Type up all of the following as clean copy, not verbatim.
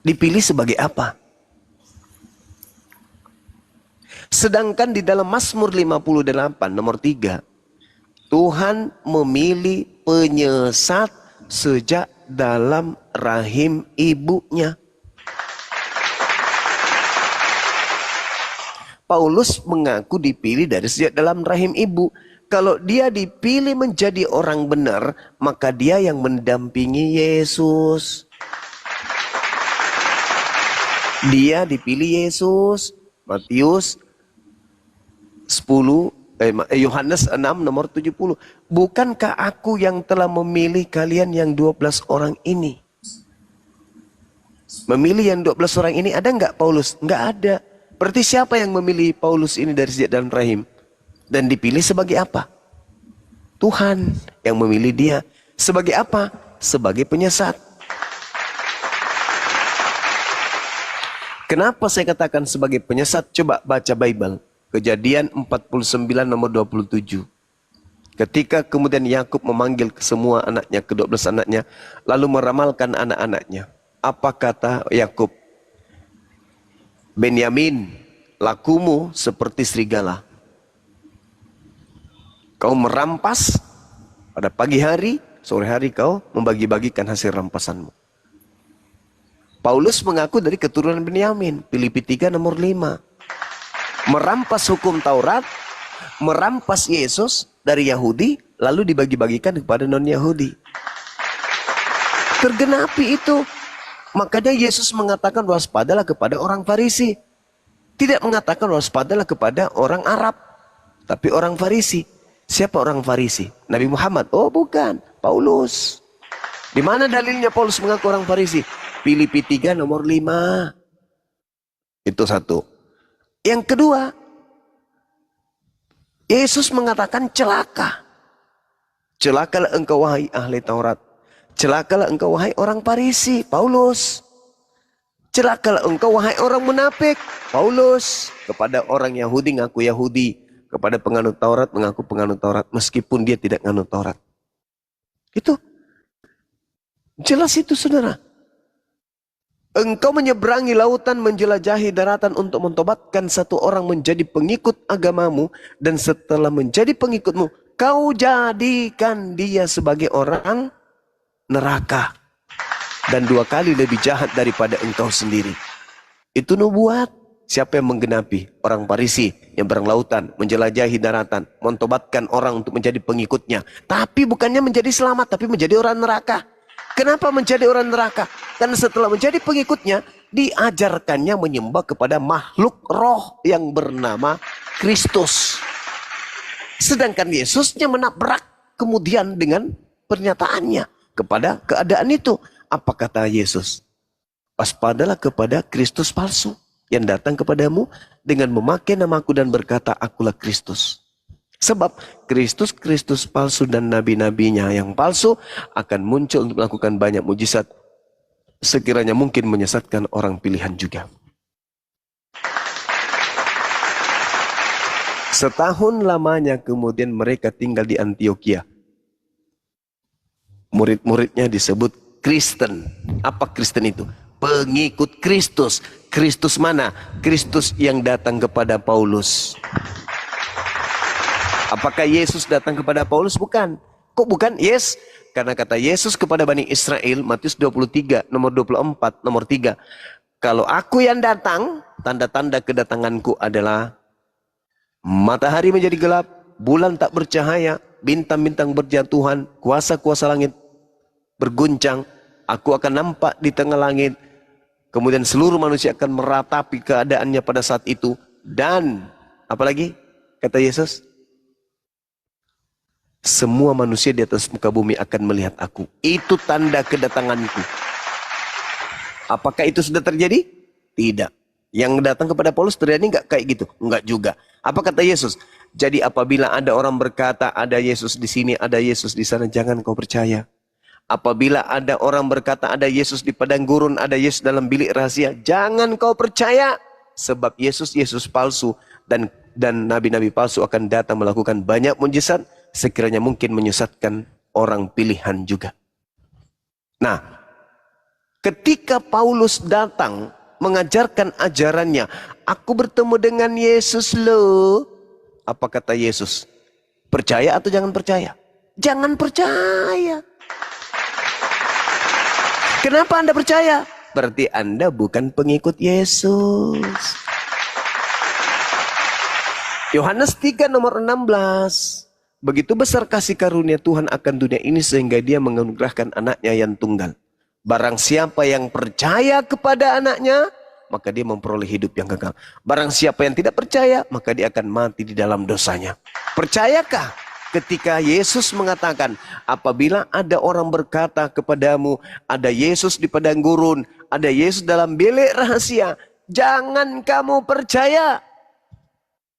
Dipilih sebagai apa? Sedangkan di dalam Mazmur 58 nomor 3, Tuhan memilih penyesat sejak dalam rahim ibunya. Paulus mengaku dipilih dari sejak dalam rahim ibu. Kalau dia dipilih menjadi orang benar, maka dia yang mendampingi Yesus. Dia dipilih Yesus. Matius 10, Yohanes 6 nomor 70. Bukankah aku yang telah memilih kalian yang 12 orang ini? Memilih yang 12 orang ini ada nggak Paulus? Nggak ada. Berarti siapa yang memilih Paulus ini dari sejak dalam rahim? Dan dipilih sebagai apa? Tuhan yang memilih dia. Sebagai apa? Sebagai penyesat. Kenapa saya katakan sebagai penyesat? Coba baca Bible. Kejadian 49 nomor 27. Ketika kemudian Yakub memanggil semua anaknya, ke-12 anaknya, lalu meramalkan anak-anaknya. Apa kata Yakub? Benyamin, lakumu seperti serigala. Kau merampas pada pagi hari, sore hari kau membagi-bagikan hasil rampasanmu. Paulus mengaku dari keturunan Benyamin. Filipi 3 nomor 5. Merampas hukum Taurat, merampas Yesus dari Yahudi, lalu dibagi-bagikan kepada non-Yahudi. Tergenapi itu. Makanya Yesus mengatakan waspadalah kepada orang Farisi. Tidak mengatakan waspadalah kepada orang Arab, tapi orang Farisi. Siapa orang Farisi? Nabi Muhammad? Oh bukan, Paulus. Di mana dalilnya Paulus mengaku orang Farisi? Filipi 3 nomor 5. Itu satu. Yang kedua, Yesus mengatakan celaka. Celakalah engkau wahai ahli Taurat. Celakalah engkau wahai orang Farisi, Paulus. Celakalah engkau wahai orang munafik, Paulus. Kepada orang Yahudi ngaku Yahudi, kepada penganut Taurat mengaku penganut Taurat, meskipun dia tidak nganut Taurat. Itu jelas itu saudara. Engkau menyeberangi lautan, menjelajahi daratan untuk mentobatkan satu orang menjadi pengikut agamamu, dan setelah menjadi pengikutmu, kau jadikan dia sebagai orang neraka, dan 2 kali lebih jahat daripada engkau sendiri. Itu nubuat. Siapa yang menggenapi? Orang Farisi yang berlautan, menjelajahi daratan, mentobatkan orang untuk menjadi pengikutnya. Tapi bukannya menjadi selamat, tapi menjadi orang neraka. Kenapa menjadi orang neraka? Karena setelah menjadi pengikutnya, diajarkannya menyembah kepada makhluk roh yang bernama Kristus. Sedangkan Yesusnya menabrak kemudian dengan pernyataannya kepada keadaan itu. Apa kata Yesus? Waspadalah kepada Kristus palsu yang datang kepadamu dengan memakai namaku dan berkata, akulah Kristus. Sebab Kristus palsu dan nabi-nabinya yang palsu akan muncul untuk melakukan banyak mujizat, sekiranya mungkin menyesatkan orang pilihan juga. Setahun lamanya kemudian mereka tinggal di Antioquia. Murid-muridnya disebut Kristen. Apa Kristen itu? Pengikut Kristus. Kristus mana? Kristus yang datang kepada Paulus. Apakah Yesus datang kepada Paulus? Bukan. Kok bukan? Yes. Karena kata Yesus kepada Bani Israel, Matius 23, nomor 24, nomor 3. Kalau aku yang datang, tanda-tanda kedatanganku adalah matahari menjadi gelap, bulan tak bercahaya, bintang-bintang berjatuhan, kuasa-kuasa langit berguncang. Aku akan nampak di tengah langit. Kemudian seluruh manusia akan meratapi keadaannya pada saat itu. Dan, apalagi kata Yesus? Semua manusia di atas muka bumi akan melihat aku. Itu tanda kedatanganku. Apakah itu sudah terjadi? Tidak. Yang datang kepada Paulus terjadi nggak kayak gitu? Enggak juga. Apa kata Yesus? Jadi apabila ada orang berkata ada Yesus di sini, ada Yesus di sana, jangan kau percaya. Apabila ada orang berkata ada Yesus di padang gurun, ada Yesus dalam bilik rahasia, jangan kau percaya. Sebab Yesus palsu dan nabi-nabi palsu akan datang melakukan banyak mujizat, sekiranya mungkin menyesatkan orang pilihan juga. Nah, Ketika Paulus datang mengajarkan ajarannya, aku bertemu dengan Yesus loh. Apa kata Yesus? Percaya atau jangan percaya? Jangan percaya. Kenapa Anda percaya? Berarti Anda bukan pengikut Yesus. Yohanes 3 nomor 16. Begitu besar kasih karunia Tuhan akan dunia ini sehingga dia menganugerahkan anaknya yang tunggal. Barang siapa yang percaya kepada anaknya, maka dia memperoleh hidup yang kekal. Barang siapa yang tidak percaya, maka dia akan mati di dalam dosanya. Percayakah ketika Yesus mengatakan, apabila ada orang berkata kepadamu, ada Yesus di padang gurun, ada Yesus dalam bilik rahasia, jangan kamu percaya.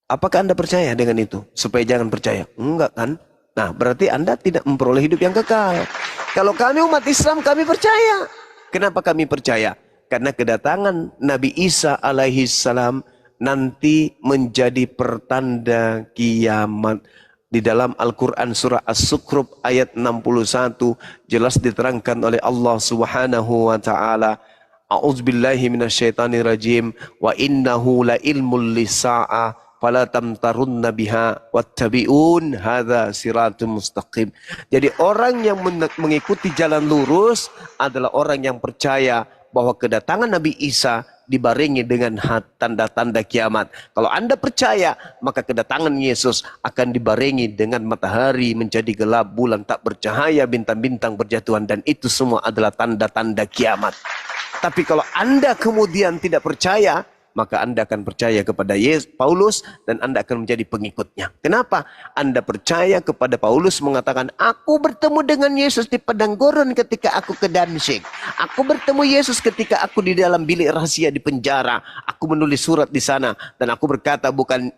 Apakah Anda percaya dengan itu? Supaya jangan percaya? Enggak kan? Nah, berarti Anda tidak memperoleh hidup yang kekal. Kalau kami umat Islam, kami percaya. Kenapa kami percaya? Karena kedatangan Nabi Isa alaihi salam nanti menjadi pertanda kiamat. Di dalam Al-Quran surah As-Sukhruf ayat 61 jelas diterangkan oleh Allah Subhanahu wa taala, A'udzubillahi minasyaitonirrajim, wa innahu la ilmul lisa'ah fala tamtarunna biha wattabi'un hadza siratun mustaqim. Jadi orang yang mengikuti jalan lurus adalah orang yang percaya bahwa kedatangan Nabi Isa dibarengi dengan tanda-tanda kiamat. Kalau Anda percaya, maka kedatangan Yesus akan dibarengi dengan matahari menjadi gelap, bulan tak bercahaya, bintang-bintang berjatuhan, dan itu semua adalah tanda-tanda kiamat. Tapi kalau Anda kemudian tidak percaya, maka Anda akan percaya kepada Paulus dan Anda akan menjadi pengikutnya. Kenapa? Anda percaya kepada Paulus mengatakan, aku bertemu dengan Yesus di padang gurun ketika aku ke Damsyik. Aku bertemu Yesus ketika aku di dalam bilik rahasia di penjara. Aku menulis surat di sana dan aku berkata bukan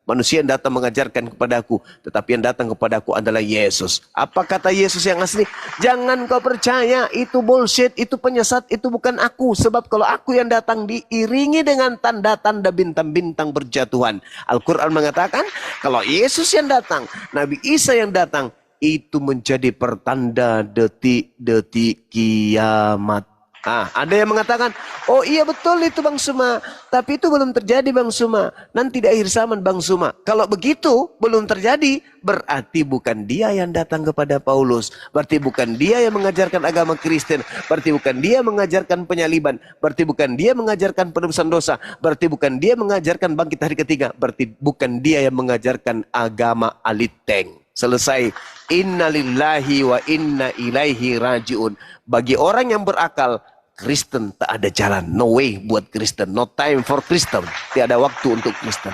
manusia yang datang mengajarkan kepadaku, tetapi yang datang kepadaku adalah Yesus. Apa kata Yesus yang asli? Jangan kau percaya, itu bullshit, itu penyesat, itu bukan aku. Sebab kalau aku yang datang diiringi dengan tanda-tanda bintang-bintang berjatuhan. Al-Quran mengatakan, kalau Yesus yang datang, Nabi Isa yang datang, itu menjadi pertanda detik-detik kiamat. Ada yang mengatakan, oh iya betul itu Bang Suma, tapi itu belum terjadi Bang Suma, nanti di akhir zaman Bang Suma. Kalau begitu belum terjadi, berarti bukan dia yang datang kepada Paulus, berarti bukan dia yang mengajarkan agama Kristen, berarti bukan dia mengajarkan penyaliban, berarti bukan dia mengajarkan penebusan dosa, berarti bukan dia mengajarkan bangkit hari ketiga, berarti bukan dia yang mengajarkan agama aliteng. Selesai. Innalillahi wa inna ilaihi rajiun. Bagi orang yang berakal, Kristen tak ada jalan. No way buat Kristen. No time for Kristen. Tidak ada waktu untuk Kristen.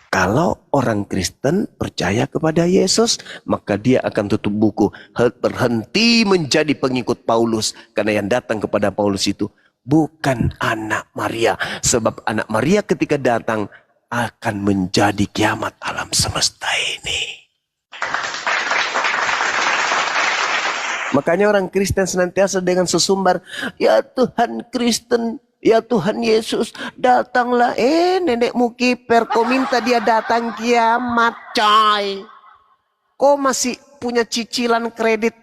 Kalau orang Kristen percaya kepada Yesus, maka dia akan tutup buku. Berhenti menjadi pengikut Paulus. Karena yang datang kepada Paulus itu bukan anak Maria. Sebab anak Maria ketika datang akan menjadi kiamat alam semesta ini. Makanya orang Kristen senantiasa dengan sesumbar, ya Tuhan Kristen, ya Tuhan Yesus, datanglah. Nenekmu kiper, kau minta dia datang kiamat, coy. Kau masih punya cicilan kredit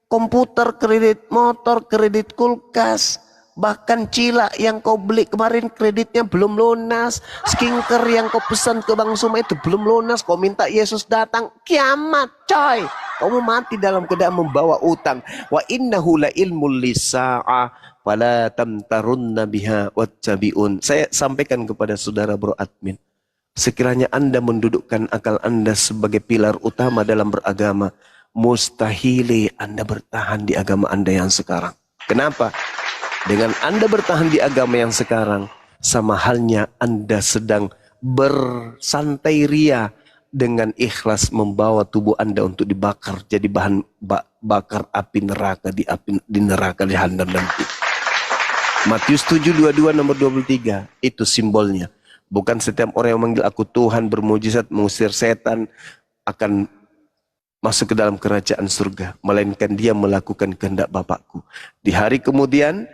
komputer, kredit motor, kredit kulkas. Bahkan cila yang kau beli kemarin kreditnya belum lunas. Skincare yang kau pesan ke Bang Suma itu belum lunas. Kau minta Yesus datang, kiamat, coy. Kamu mati dalam keadaan membawa utang. Wa innahu la ilmul lisa'ah fala tamtarunna biha wattabi'un. Saya sampaikan kepada saudara bro admin, sekiranya Anda mendudukkan akal Anda sebagai pilar utama dalam beragama, mustahil Anda bertahan di agama Anda yang sekarang. Kenapa? Dengan Anda bertahan di agama yang sekarang, sama halnya Anda sedang bersantai ria dengan ikhlas membawa tubuh Anda untuk dibakar jadi bahan bakar api neraka di neraka jahanam nanti. Matius 7:22 nomor 23 itu simbolnya. Bukan setiap orang yang memanggil aku Tuhan, bermujizat, mengusir setan akan masuk ke dalam kerajaan surga, melainkan dia melakukan kehendak Bapakku. Di hari kemudian,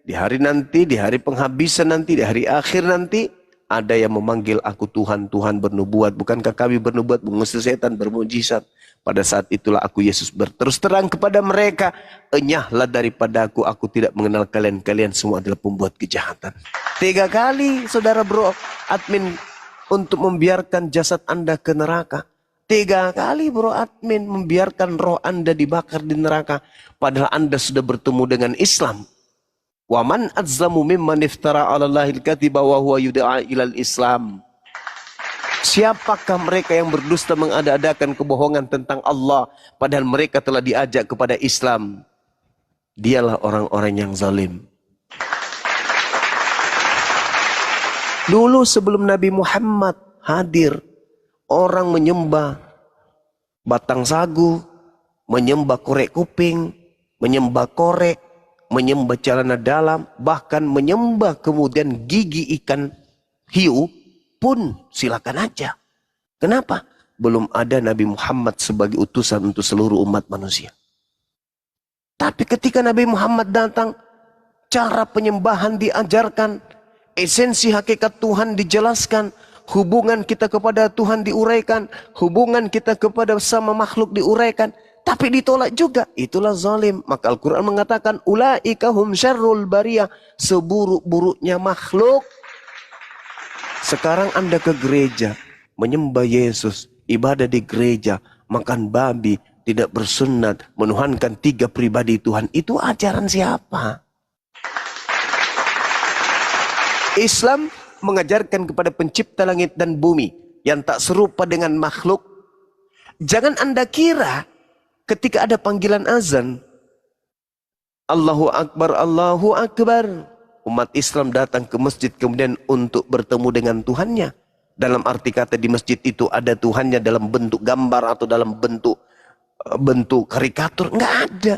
di hari nanti, di hari penghabisan nanti, di hari akhir nanti, Ada yang memanggil aku Tuhan, Tuhan bernubuat. Bukankah kami bernubuat, mengusir setan, bermujizat? Pada saat itulah aku Yesus berterus terang kepada mereka, enyahlah daripada aku tidak mengenal kalian. Kalian semua adalah pembuat kejahatan. 3 kali saudara bro admin untuk membiarkan jasad Anda ke neraka. 3 kali bro admin membiarkan roh Anda dibakar di neraka. Padahal Anda sudah bertemu dengan Islam. Wa man adzlamu mimman iftara 'ala Allahil kadhiba wa huwa yud'a ilal Islam. Siapakah mereka yang berdusta mengada-adakan kebohongan tentang Allah padahal mereka telah diajak kepada Islam? Dialah orang-orang yang zalim. Dulu sebelum Nabi Muhammad hadir, orang menyembah batang sagu, menyembah korek kuping, menyembah korek, menyembah celana dalam, bahkan menyembah kemudian gigi ikan hiu pun silakan aja. Kenapa? Belum ada Nabi Muhammad sebagai utusan untuk seluruh umat manusia. Tapi ketika Nabi Muhammad datang, cara penyembahan diajarkan, esensi hakikat Tuhan dijelaskan, hubungan kita kepada Tuhan diuraikan, hubungan kita kepada sama makhluk diuraikan. Tapi ditolak juga. Itulah zalim. Maka Al-Quran mengatakan, ulaika hum syarrul bariyah. Seburuk-buruknya makhluk. Sekarang Anda ke gereja, menyembah Yesus, ibadah di gereja, makan babi, tidak bersunat, menuhankan 3 pribadi Tuhan. Itu ajaran siapa? Islam mengajarkan kepada pencipta langit dan bumi yang tak serupa dengan makhluk. Jangan Anda kira ketika ada panggilan azan, Allahu Akbar, Allahu Akbar, umat Islam datang ke masjid kemudian untuk bertemu dengan Tuhannya. Dalam arti kata di masjid itu ada Tuhannya dalam bentuk gambar atau dalam bentuk karikatur. Enggak ada.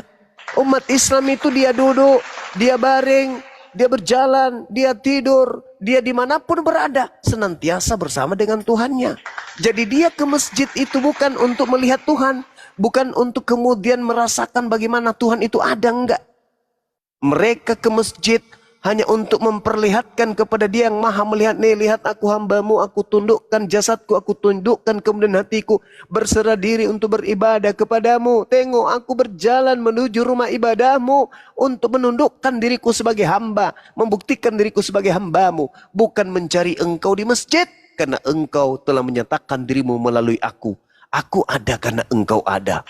Umat Islam itu dia duduk, dia baring, dia berjalan, dia tidur, dia dimanapun berada, senantiasa bersama dengan Tuhannya. Jadi dia ke masjid itu bukan untuk melihat Tuhan, bukan untuk kemudian merasakan bagaimana Tuhan itu ada, enggak. Mereka ke masjid hanya untuk memperlihatkan kepada dia yang maha melihat, nih lihat aku hambamu, aku tundukkan jasadku, aku tundukkan kemudian hatiku, berserah diri untuk beribadah kepadamu. Tengok aku berjalan menuju rumah ibadahmu untuk menundukkan diriku sebagai hamba, membuktikan diriku sebagai hambamu, bukan mencari engkau di masjid, karena engkau telah menyatakan dirimu melalui aku. Aku ada karena engkau ada.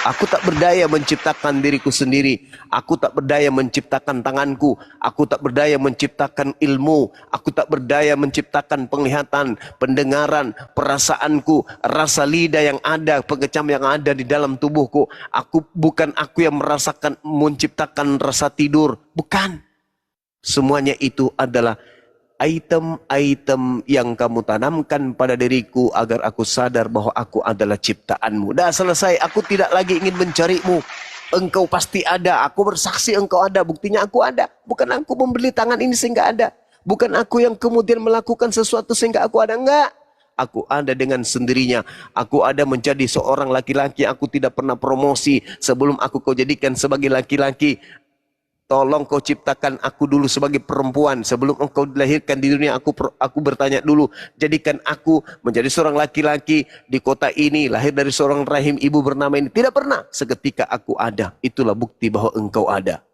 Aku tak berdaya menciptakan diriku sendiri. Aku tak berdaya menciptakan tanganku. Aku tak berdaya menciptakan ilmu. Aku tak berdaya menciptakan penglihatan, pendengaran, perasaanku, rasa lidah yang ada, pengecam yang ada di dalam tubuhku. Bukan aku yang merasakan, menciptakan rasa tidur. Bukan. Semuanya itu adalah item-item yang kamu tanamkan pada diriku agar aku sadar bahwa aku adalah ciptaanmu. Dah selesai, aku tidak lagi ingin mencarimu. Engkau pasti ada, aku bersaksi engkau ada, buktinya aku ada. Bukan aku membeli tangan ini sehingga ada. Bukan aku yang kemudian melakukan sesuatu sehingga aku ada, enggak. Aku ada dengan sendirinya. Aku ada menjadi seorang laki-laki, aku tidak pernah promosi. Sebelum aku kau jadikan sebagai laki-laki, tolong kau ciptakan aku dulu sebagai perempuan. Sebelum engkau dilahirkan di dunia, aku bertanya dulu. Jadikan aku menjadi seorang laki-laki di kota ini, lahir dari seorang rahim ibu bernama ini. Tidak pernah. Seketika aku ada. Itulah bukti bahwa engkau ada.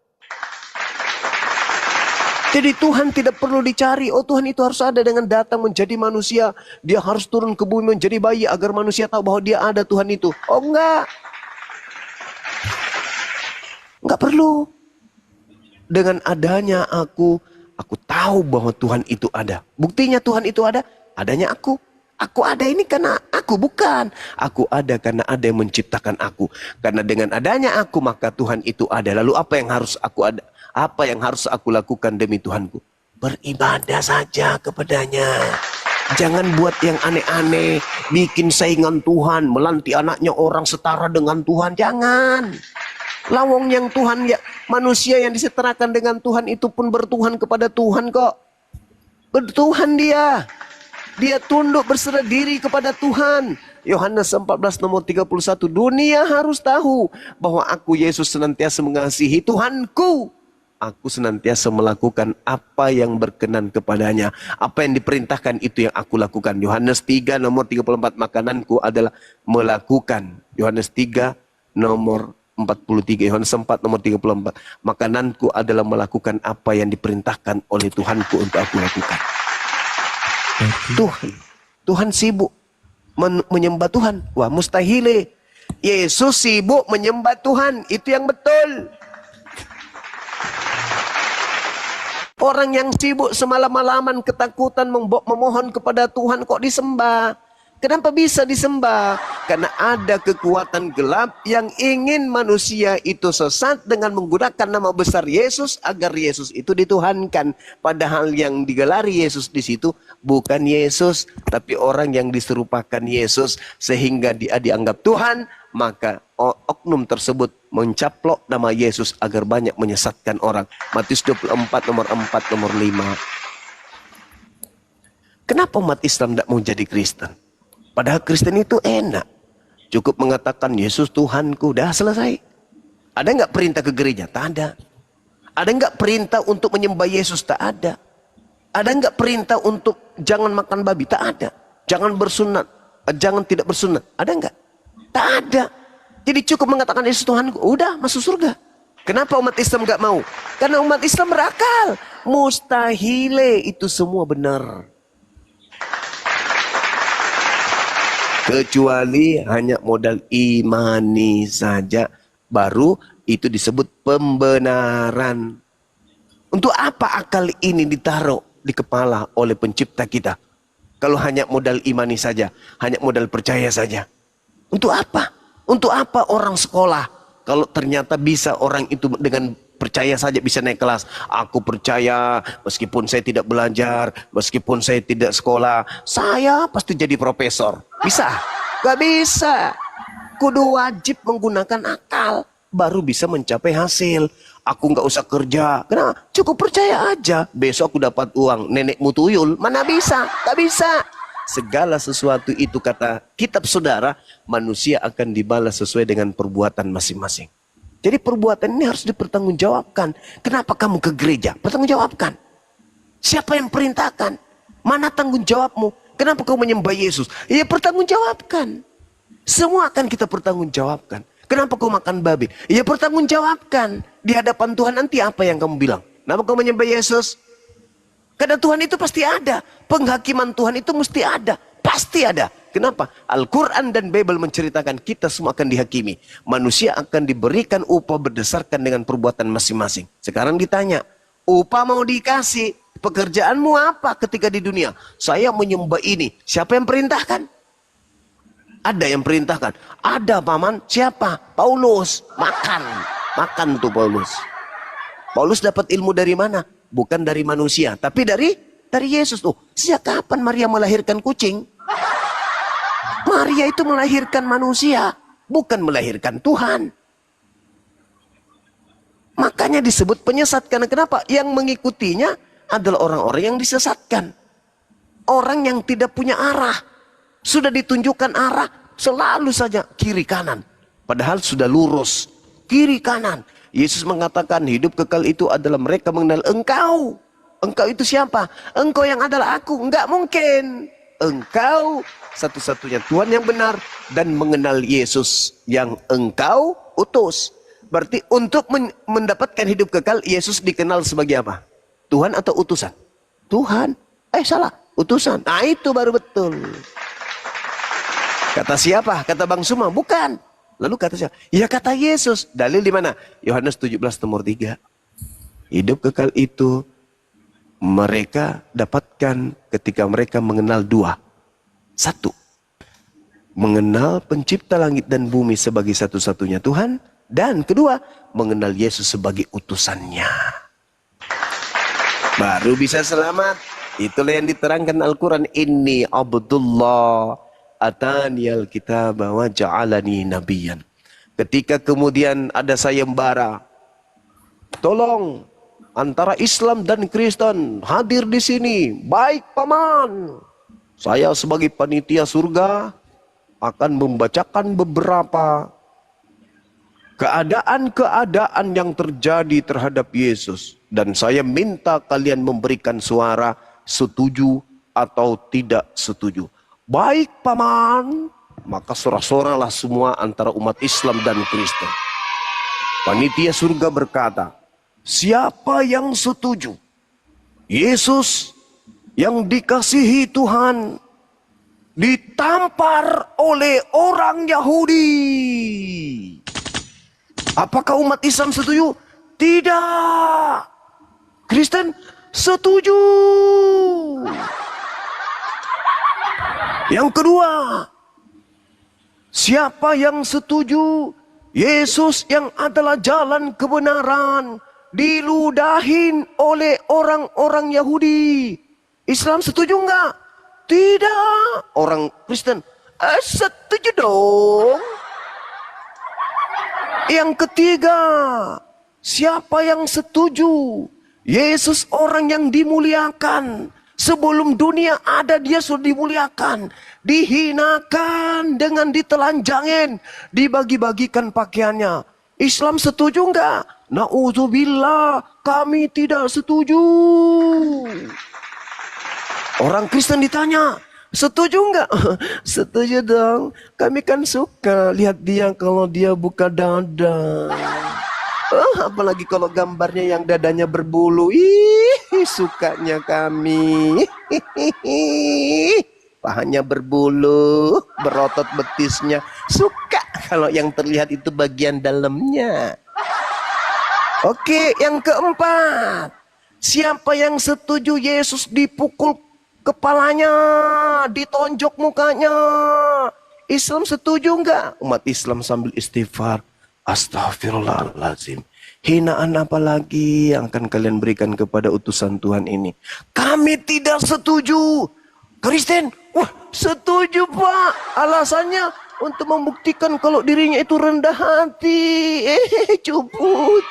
Jadi Tuhan tidak perlu dicari. Oh Tuhan itu harus ada dengan datang menjadi manusia. Dia harus turun ke bumi menjadi bayi agar manusia tahu bahwa dia ada Tuhan itu. Oh enggak. Enggak perlu. Dengan adanya aku tahu bahwa Tuhan itu ada. Buktinya Tuhan itu ada, adanya aku. Aku ada ini karena aku, bukan. Aku ada karena ada yang menciptakan aku. Karena dengan adanya aku, maka Tuhan itu ada. Lalu apa yang harus aku ada? Apa yang harus aku lakukan demi Tuhanku? Beribadah saja kepadanya. Jangan buat yang aneh-aneh, bikin saingan Tuhan, melanti anaknya orang setara dengan Tuhan. Jangan. Lawong yang Tuhan, ya manusia yang disetarakan dengan Tuhan itu pun bertuhan kepada Tuhan kok. Bertuhan dia. Dia tunduk berserah diri kepada Tuhan. Yohanes 14 nomor 31. Dunia harus tahu bahwa aku Yesus senantiasa mengasihi Tuhanku. aku senantiasa melakukan apa yang berkenan kepadanya. Apa yang diperintahkan itu yang aku lakukan. Yohanes 3 nomor 34, makananku adalah melakukan. Yohanes 3 nomor 43, Yohanes 4 nomor 34, makananku adalah melakukan apa yang diperintahkan oleh Tuhanku untuk aku lakukan. Tuhan sibuk menyembah Tuhan. Wah, mustahil. Yesus sibuk menyembah Tuhan, itu yang betul. Orang yang sibuk semalam-malaman ketakutan memohon kepada Tuhan kok disembah. Kenapa bisa disembah? Karena ada kekuatan gelap yang ingin manusia itu sesat dengan menggunakan nama besar Yesus agar Yesus itu dituhankan. Padahal yang digelari Yesus di situ bukan Yesus, tapi orang yang diserupakan Yesus sehingga dia dianggap Tuhan. Maka oknum tersebut mencaplok nama Yesus agar banyak menyesatkan orang. Matius 24 nomor 4 nomor 5. Kenapa umat Islam tidak mau jadi Kristen? Padahal Kristen itu enak. Cukup mengatakan Yesus Tuhanku, dah selesai. Ada nggak perintah ke gereja? Tak ada. Ada nggak perintah untuk menyembah Yesus? Tak ada. Ada nggak perintah untuk jangan makan babi? Tak ada. Jangan bersunat, jangan tidak bersunat. Ada nggak? Tak ada. Jadi cukup mengatakan Yesus Tuhanku, udah masuk surga. Kenapa umat Islam gak mau? Karena umat Islam berakal. Mustahil itu semua benar. Kecuali hanya modal imani saja, baru itu disebut pembenaran. Untuk apa akal ini ditaruh di kepala oleh pencipta kita? Kalau hanya modal imani saja, hanya modal percaya saja. Untuk apa? Untuk apa orang sekolah? Kalau ternyata bisa orang itu dengan percaya saja bisa naik kelas. Aku percaya meskipun saya tidak belajar, meskipun saya tidak sekolah, saya pasti jadi profesor. Bisa? Gak bisa. Kudu wajib menggunakan akal, baru bisa mencapai hasil. Aku gak usah kerja. Kenapa? Cukup percaya aja. Besok aku dapat uang. Nenekmu tuyul. Mana bisa? Gak bisa. Segala sesuatu itu kata kitab saudara, manusia akan dibalas sesuai dengan perbuatan masing-masing. Jadi perbuatan ini harus dipertanggungjawabkan. Kenapa kamu ke gereja? Pertanggungjawabkan. Siapa yang perintahkan? Mana tanggung jawabmu? Kenapa kau menyembah Yesus? Ya pertanggungjawabkan. Semua akan kita pertanggungjawabkan. Kenapa kau makan babi? Ya pertanggungjawabkan. Di hadapan Tuhan nanti apa yang kamu bilang? Kenapa kau menyembah Yesus? Karena Tuhan itu pasti ada. Penghakiman Tuhan itu mesti ada. Pasti ada. Kenapa? Al-Quran dan Bible menceritakan kita semua akan dihakimi. Manusia akan diberikan upah berdasarkan dengan perbuatan masing-masing. Sekarang ditanya, upah mau dikasih. Pekerjaanmu apa ketika di dunia? Saya menyembah ini. Siapa yang perintahkan? Ada yang perintahkan. Ada paman. Siapa? Paulus. Makan. Makan tuh Paulus. Paulus dapat ilmu dari mana? Bukan dari manusia, tapi dari Yesus. Oh, sejak kapan Maria melahirkan kucing? Maria itu melahirkan manusia, bukan melahirkan Tuhan. Makanya disebut penyesat. Karena kenapa? Yang mengikutinya adalah orang-orang yang disesatkan. Orang yang tidak punya arah. Sudah ditunjukkan arah, selalu saja kiri kanan. Padahal sudah lurus, kiri kanan. Yesus mengatakan hidup kekal itu adalah mereka mengenal engkau. Engkau itu siapa? Engkau yang adalah aku. Enggak mungkin. Engkau satu-satunya Tuhan yang benar dan mengenal Yesus yang engkau utus. Berarti untuk mendapatkan hidup kekal, Yesus dikenal sebagai apa? Tuhan atau utusan? Tuhan. Salah. Utusan. Nah itu baru betul. Kata siapa? Kata Bang Suma? Bukan. Lalu kata siapa? Ya kata Yesus. Dalil di mana? Yohanes 17 nomor 3. Hidup kekal itu mereka dapatkan ketika mereka mengenal dua. Satu, mengenal pencipta langit dan bumi sebagai satu-satunya Tuhan. Dan kedua, mengenal Yesus sebagai utusannya. Baru bisa selamat. Itulah yang diterangkan Al-Quran. Inni Abdullah atani al-kitab wa ja'alani nabiyan. Ketika kemudian ada sayembara, tolong antara Islam dan Kristen hadir di sini. Baik paman, saya sebagai panitia surga akan membacakan beberapa keadaan-keadaan yang terjadi terhadap Yesus. Dan saya minta kalian memberikan suara setuju atau tidak setuju. Baik paman, maka sorak-soralah semua antara umat Islam dan Kristen. Panitia surga berkata, siapa yang setuju? Yesus yang dikasihi Tuhan ditampar oleh orang Yahudi. Apakah umat Islam setuju? Tidak. Kristen setuju. Yang kedua, siapa yang setuju? Yesus yang adalah jalan kebenaran diludahin oleh orang-orang Yahudi. Islam setuju enggak? Tidak. Orang Kristen setuju dong. Yang ketiga, siapa yang setuju? Yesus orang yang dimuliakan. Sebelum dunia ada dia sudah dimuliakan. Dihinakan dengan ditelanjangin. Dibagi-bagikan pakaiannya. Islam setuju enggak? Na'udzubillah, kami tidak setuju. Orang Kristen ditanya, setuju enggak? Setuju dong. Kami kan suka lihat dia kalau dia buka dada. Apalagi kalau gambarnya yang dadanya berbulu. Ih, sukanya kami. Pahanya berbulu, berotot betisnya. Suka kalau yang terlihat itu bagian dalamnya. Oke, yang keempat. Siapa yang setuju Yesus dipukul kepalanya, ditonjok mukanya? Islam setuju enggak? Umat Islam sambil istighfar. Astagfirullahaladzim. Hinaan apa lagi yang akan kalian berikan kepada utusan Tuhan ini? Kami tidak setuju. Kristen, wah setuju pak. Alasannya untuk membuktikan kalau dirinya itu rendah hati. Cupu.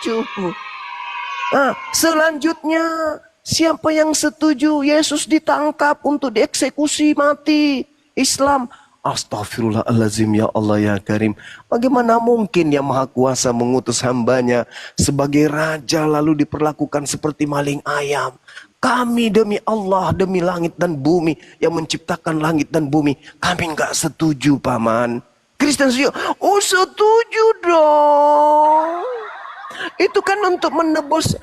Selanjutnya, siapa yang setuju Yesus ditangkap untuk dieksekusi mati? Islam. Astaghfirullahaladzim, ya Allah ya Karim. Bagaimana mungkin yang Maha Kuasa mengutus hambanya sebagai raja lalu diperlakukan seperti maling ayam? Kami demi Allah, demi langit dan bumi yang menciptakan langit dan bumi, kami nggak setuju paman. Kristen setuju? Oh setuju dong. Itu kan untuk menebus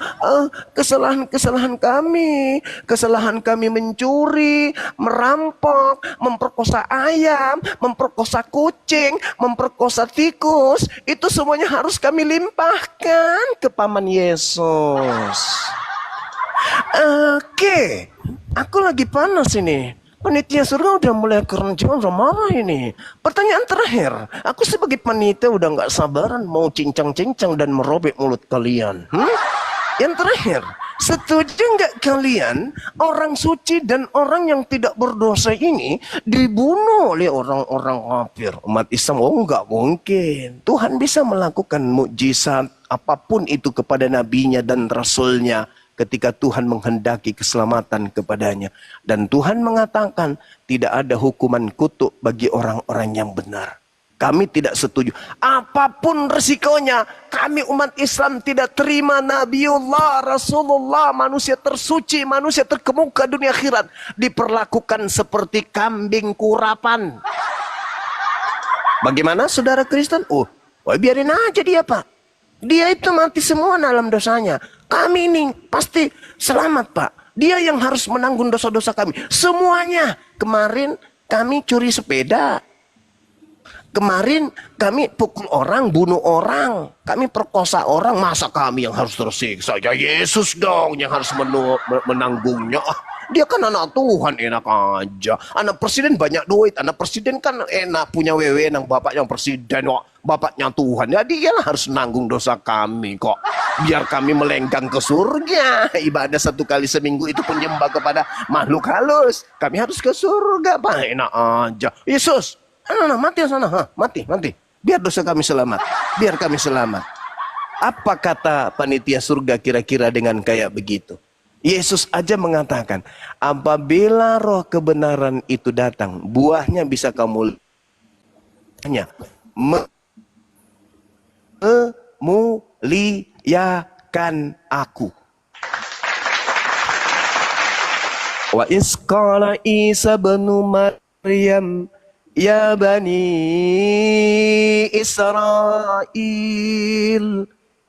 kesalahan-kesalahan kami. Kesalahan kami mencuri, merampok, memperkosa ayam, memperkosa kucing, memperkosa tikus. Itu semuanya harus kami limpahkan ke Paman Yesus. Oke, aku lagi panas ini. Panitia surga udah mulai kerencuan, udah marah ini. Pertanyaan terakhir, aku sebagai panitia udah nggak sabaran mau cincang-cincang dan merobek mulut kalian. Yang terakhir, setuju nggak kalian orang suci dan orang yang tidak berdosa ini dibunuh oleh orang-orang kafir? Umat Islam, oh nggak mungkin. Tuhan bisa melakukan mukjizat apapun itu kepada nabinya dan rasulnya ketika Tuhan menghendaki keselamatan kepadanya. Dan Tuhan mengatakan tidak ada hukuman kutuk bagi orang-orang yang benar. Kami tidak setuju. Apapun resikonya, kami umat Islam tidak terima Nabiullah, Rasulullah, manusia tersuci, manusia terkemuka dunia akhirat diperlakukan seperti kambing kurapan. Bagaimana saudara Kristen? Biarin aja dia pak. Dia itu mati semua dalam dosanya. Kami ini pasti selamat pak. Dia yang harus menanggung dosa-dosa kami. Semuanya. Kemarin kami curi sepeda. Kemarin kami pukul orang, bunuh orang. Kami perkosa orang. Masa kami yang harus tersiksa? Ya Yesus dong yang harus menanggungnya. Dia kan anak Tuhan, enak aja. Anak presiden banyak duit. Anak presiden kan enak punya wewenang. Bapaknya presiden kok. Bapaknya Tuhan. Ya dia lah harus nanggung dosa kami kok. Biar kami melenggang ke surga. Ibadah 1 kali seminggu itu pun nyembah kepada makhluk halus. Kami harus ke surga. Pak enak aja. Yesus. Mati sana. Mati. Biar dosa kami selamat. Biar kami selamat. Apa kata panitia surga kira-kira dengan kayak begitu? Yesus aja mengatakan, apabila roh kebenaran itu datang, buahnya bisa kamu lihat. memuliakan aku. Wa isqala Isa bin Maryam ya bani Israel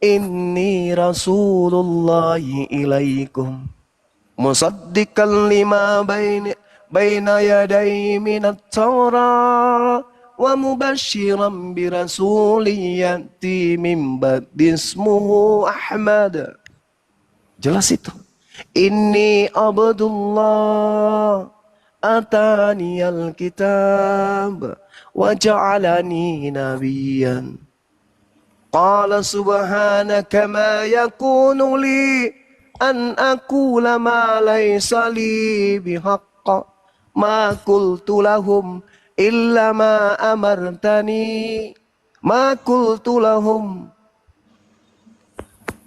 inni rasulullahi ilaikum musaddiqan lima baina yaday minat Taurah wa mubashiran birasuliyyati yati min ba'di ismuhu Ahmad. Jelas itu. Inni abdullah atani alkitab wa ja'alani nabiyyan. Qala subhanaka ma yakunu li an aqula ma laysa li bihaqqa ma qultu lahum illa ma amartani ma qultu lahum.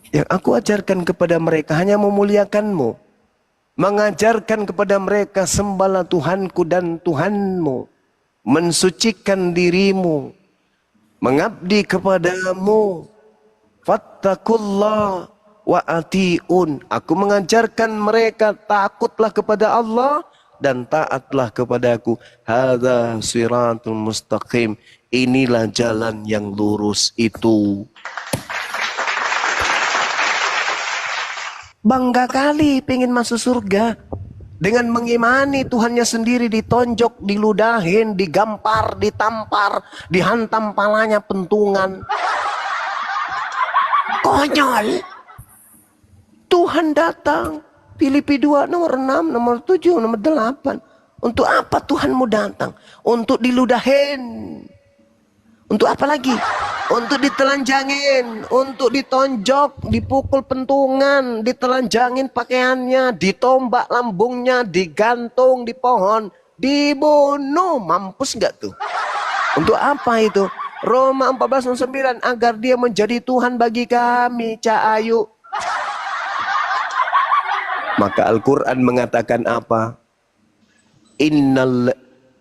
Yang aku ajarkan kepada mereka hanya memuliakanmu. Mengajarkan kepada mereka sembahlah Tuhanku dan Tuhanmu. Mensucikan dirimu. Mengabdi kepadamu. Fattakullah wa ati'un. Aku mengajarkan mereka takutlah kepada Allah dan taatlah kepadaku. Hadza siratul mustaqim. Inilah jalan yang lurus itu. Bangga kali pengen masuk surga. Dengan mengimani Tuhannya sendiri ditonjok, diludahin, digampar, ditampar, dihantam palanya pentungan. Konyol. Tuhan datang. Filipi 2 nomor 6, nomor 7, nomor 8. Untuk apa Tuhanmu datang? Untuk diludahin. Untuk apa lagi? Untuk ditelanjangin, untuk ditonjok, dipukul pentungan, ditelanjangin pakaiannya, ditombak lambungnya, digantung di pohon, dibunuh. Mampus nggak tuh? Untuk apa itu? Roma 14:9, agar dia menjadi Tuhan bagi kami, Cak Ayu. Maka Al-Quran mengatakan apa?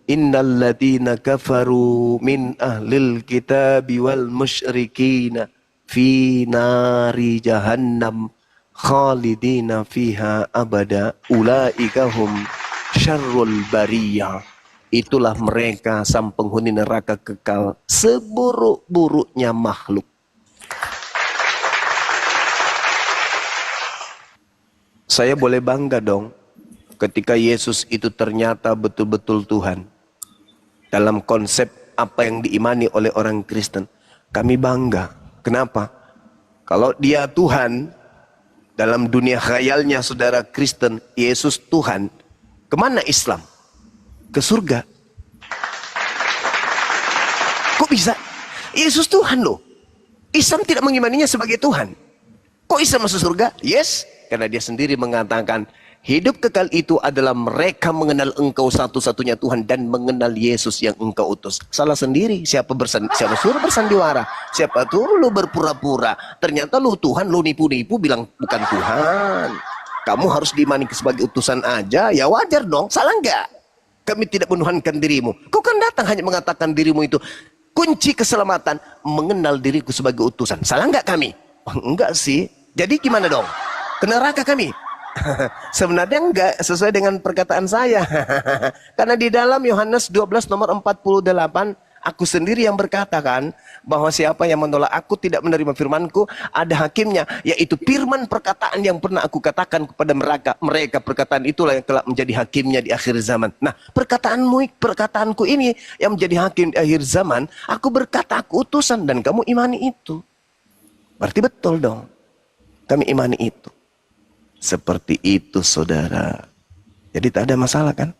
Innal ladina kafaru min ahlil kitabi wal musyrikina fi nari jahannam khalidina fiha abada ulaika hum syarrul bariyah. Itulah mereka sang penghuni neraka kekal seburuk-buruknya makhluk. Saya boleh bangga dong ketika Yesus itu ternyata betul-betul Tuhan. Dalam konsep apa yang diimani oleh orang Kristen, kami bangga. Kenapa? Kalau dia Tuhan, dalam dunia khayalnya saudara Kristen, Yesus Tuhan, kemana Islam? Ke surga. Kok bisa? Yesus Tuhan loh. Islam tidak mengimaninya sebagai Tuhan. Kok Islam masuk surga? Yes, karena dia sendiri mengatakan, hidup kekal itu adalah mereka mengenal engkau satu-satunya Tuhan dan mengenal Yesus yang engkau utus. Salah sendiri. Siapa suruh bersandiwara? Siapa suruh lu berpura-pura? Ternyata lu Tuhan, lu nipu-nipu bilang bukan Tuhan. Kamu harus diimani sebagai utusan aja. Ya wajar dong. Salah enggak? Kami tidak menuhankan dirimu. Kau kan datang hanya mengatakan dirimu itu kunci keselamatan. Mengenal diriku sebagai utusan. Salah enggak kami? Oh, enggak sih. Jadi gimana dong? Ke neraka kami? Sebenarnya enggak sesuai dengan perkataan saya. Karena di dalam Yohanes 12 nomor 48, aku sendiri yang berkata kan, bahwa siapa yang menolak aku tidak menerima firmanku, ada hakimnya, yaitu firman perkataan yang pernah aku katakan kepada mereka perkataan itulah yang telah menjadi hakimnya di akhir zaman. Nah, perkataanku ini yang menjadi hakim di akhir zaman, aku berkata aku utusan dan kamu imani itu. Berarti betul dong. Kami imani itu. Seperti itu saudara. Jadi tak ada masalah kan?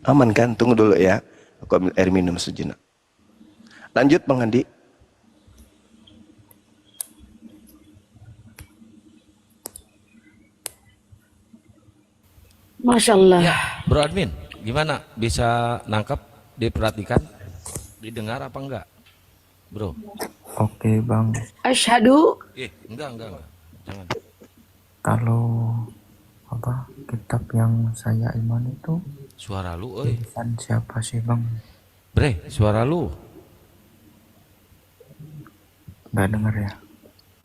Aman kan? Tunggu dulu ya. Aku ambil air minum sejenak. Lanjut Bang Andi. Masya Allah. Ya, Bro Admin, gimana? Bisa nangkap, diperhatikan, didengar apa enggak? Bro. Oke Bang, Asyhadu. Enggak. Jangan. kalau kitab yang saya iman itu Suara lu, oi. tulisan siapa sih Bang? Bre, suara lu. Nggak dengar ya?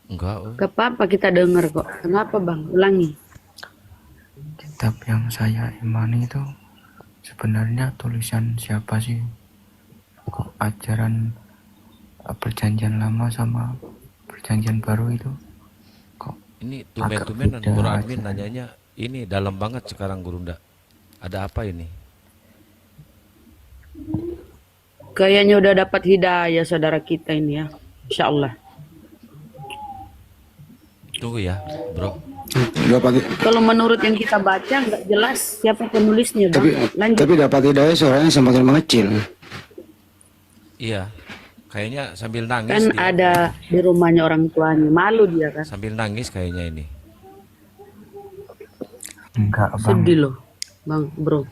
Enggak. Oh. Gak apa-apa kita dengar kok. Kenapa bang? Ulangi. Kitab yang saya imani itu sebenarnya tulisan siapa sih? Kok ajaran perjanjian lama sama perjanjian baru itu kok Ini agak tumben-tumbenan beda Bro Admin aja. nanyanya ini dalam banget sekarang Gurunda. Ada apa ini? Kayaknya udah dapat hidayah saudara kita ini ya. Insya Allah. Tunggu ya, Bro. Kalau menurut yang kita baca nggak jelas siapa penulisnya bang. Lanjut. Tapi dapat hidayah suaranya semakin mengecil. Iya. Kayaknya sambil nangis Kan dia. ada di rumahnya orang tuanya. Malu dia kan. Sambil nangis kayaknya ini. Enggak bang, Sedih loh bang bro.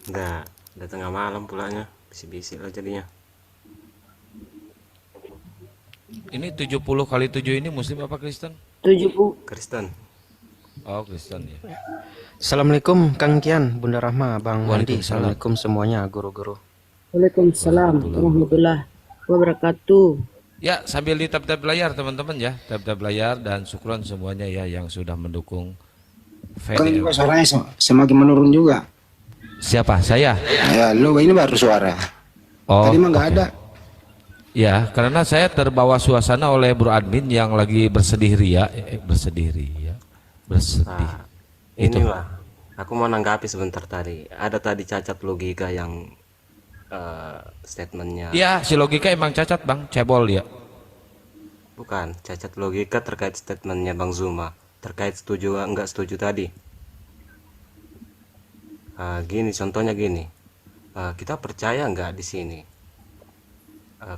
Enggak, udah tengah malam pulanya, bisik-bisik lah jadinya. Ini 70 kali 7 ini Muslim apa Kristen? 70. Kristen. Oh Kristen ya. Assalamualaikum Kang Kian, Bunda Rahma, Bang Wandi. Waalaikumsalam. Assalamualaikum semuanya guru-guru. Waalaikumsalam warahmatullahi wabarakatuh. Ya sambil di tab-tab layar teman-teman ya. Tab-tab layar dan syukron semuanya ya yang sudah mendukung Kan VDL. juga suaranya semakin menurun juga. Siapa? Saya? Ya, lu ini baru suara. Oh, Tadi mah nggak oke. ada. Ya, karena saya terbawa suasana oleh Bro Admin yang lagi bersedih ria, bersedih. Nah, Itu. inilah, aku mau nanggapi sebentar tadi. Ada tadi cacat logika yang statementnya. Ya, si logika emang cacat bang, cebol dia. Bukan, cacat logika terkait statementnya Bang Zuma. Terkait setuju enggak setuju tadi. Gini, contohnya gini. Kita percaya enggak di sini?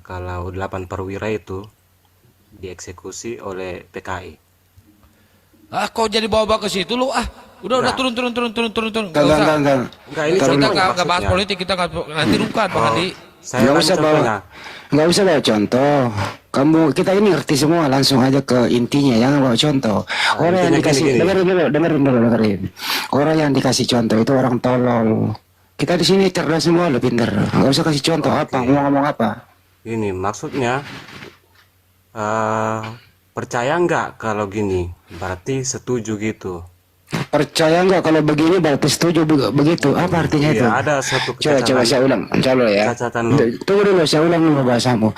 Kalau 8 perwira itu dieksekusi oleh PKI. Ah, kau jadi bawa-bawa ke situ lu ah. Udah turun. Nggak usah. Enggak. Enggak, ini Kita contoh nggak bahas maksudnya. politik, kita nggak nanti rukan Bang Andi. Saya Nggak ulangi usah contohnya. nggak usah bawa contoh. Kita ini ngerti semua, langsung aja ke intinya, jangan bawa contoh. Orang yang intinya dikasih, gini. dengerin dulu. Orang yang dikasih contoh itu orang tolol. Kita di sini cerdas semua, lo pinter. Nggak usah kasih contoh apa, ngomong apa. Gini, maksudnya percaya nggak kalau gini? Berarti setuju gitu. Percaya nggak kalau begini berarti setuju begitu? Apa artinya itu? Iya, ada satu Coba kecacatan. saya ulang, coba ya. Kecacatan lu. Tunggu dulu, saya ulang dulu bahasamu.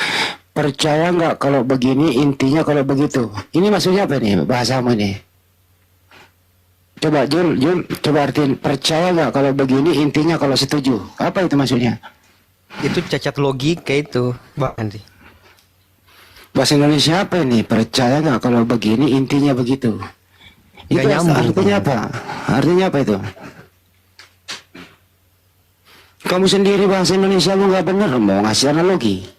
Percaya nggak kalau begini, intinya kalau begitu. Ini maksudnya apa nih bahasamu ini? Coba Jul, coba artiin percaya nggak kalau begini, intinya kalau setuju. Apa itu maksudnya? Itu cacat logika itu, Bang Andi. Bahasa Indonesia apa ini? Percaya nggak kalau begini, intinya begitu. Itu Nggak nyambung, artinya apa? Artinya apa itu? Kamu sendiri bahasa Indonesia lu nggak bener, mau ngasih analogi,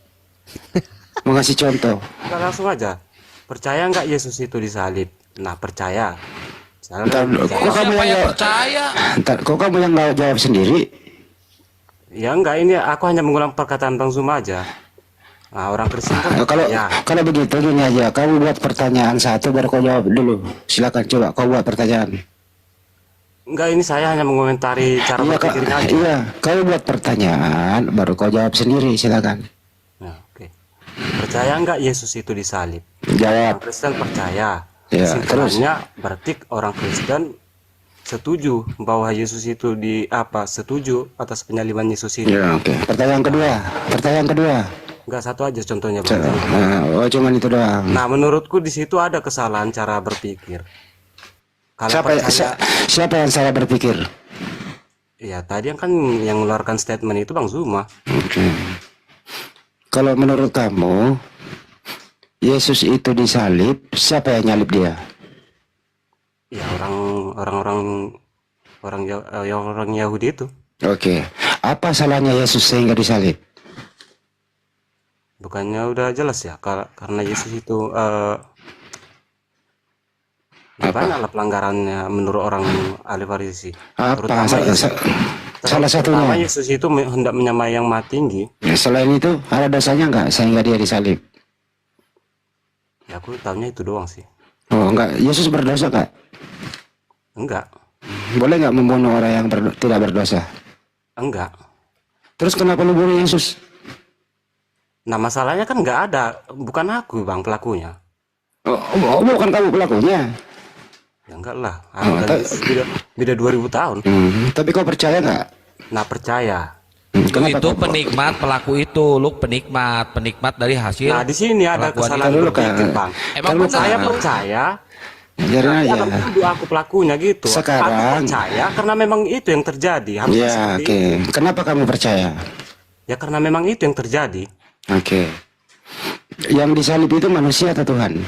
mau ngasih contoh. Nggak, langsung aja. Percaya nggak Yesus itu disalib? Nah, percaya. Misalnya Ntar, percaya. kok kamu Siapa yang yang nggak- percaya? Ntar, kok kamu yang nggak jawab sendiri? Ya enggak, ini aku hanya mengulang perkataan Bang Zuma aja. Nah, orang Kristen kan Kalau percaya. kalau begitu gini aja, kamu buat pertanyaan satu baru kau jawab dulu. Silakan coba kau buat pertanyaan. Enggak, ini saya hanya mengomentari cara Iya, berpikirnya aja. iya, kau buat pertanyaan baru kau jawab sendiri. Silakan Nah, oke. Percaya nggak Yesus itu disalib? jawab. Orang Kristen percaya. Ya, Kesimpulannya berarti orang Kristen setuju bahwa Yesus itu setuju atas penyaliban Yesus ini. Ya, oke. Pertanyaan kedua. Enggak, satu aja contohnya C- Bang. oh, cuman itu doang. Nah, menurutku di situ ada kesalahan cara berpikir. Kalau Siapa yang salah berpikir? ya tadi kan yang mengeluarkan statement itu Bang Zuma. Oke. Kalau menurut kamu Yesus itu disalib, siapa yang nyalib dia? Ya orang Yahudi itu. Oke. Apa salahnya Yesus sehingga disalib? Bukannya udah jelas ya karena Yesus itu banyaklah pelanggarannya menurut orang ahli Farisi. Apa salah Terutama satunya? Yesus itu hendak menyamai yang maha tinggi. Ya, selain itu ada dosanya nggak sehingga dia disalib? Ya aku tahunya itu doang sih. Oh enggak, Yesus berdosa nggak? Enggak, Boleh nggak membunuh orang yang tidak berdosa? enggak. Terus kenapa lu bunuh Yesus? Nah masalahnya kan nggak ada, bukan aku bang pelakunya. Bukan kamu pelakunya. Ya enggak lah, aku Oh, dan Yesus beda 2000 tahun. Tapi kau percaya nggak? Nah percaya. Lu Kenapa itu kau- penikmat, pelaku itu lu penikmat dari hasil. Nah di sini ada Kelakuan kesalahan itu. berpikir bang. Emang Kalau benar? Saya percaya, Biarin tapi aja. akan tuduh aku pelakunya gitu. Sekarang- Aku percaya karena memang itu yang terjadi. Harusnya Ya, seperti oke. itu. Kenapa kamu percaya? Ya karena memang itu yang terjadi. Oke. Yang disalib itu manusia atau Tuhan?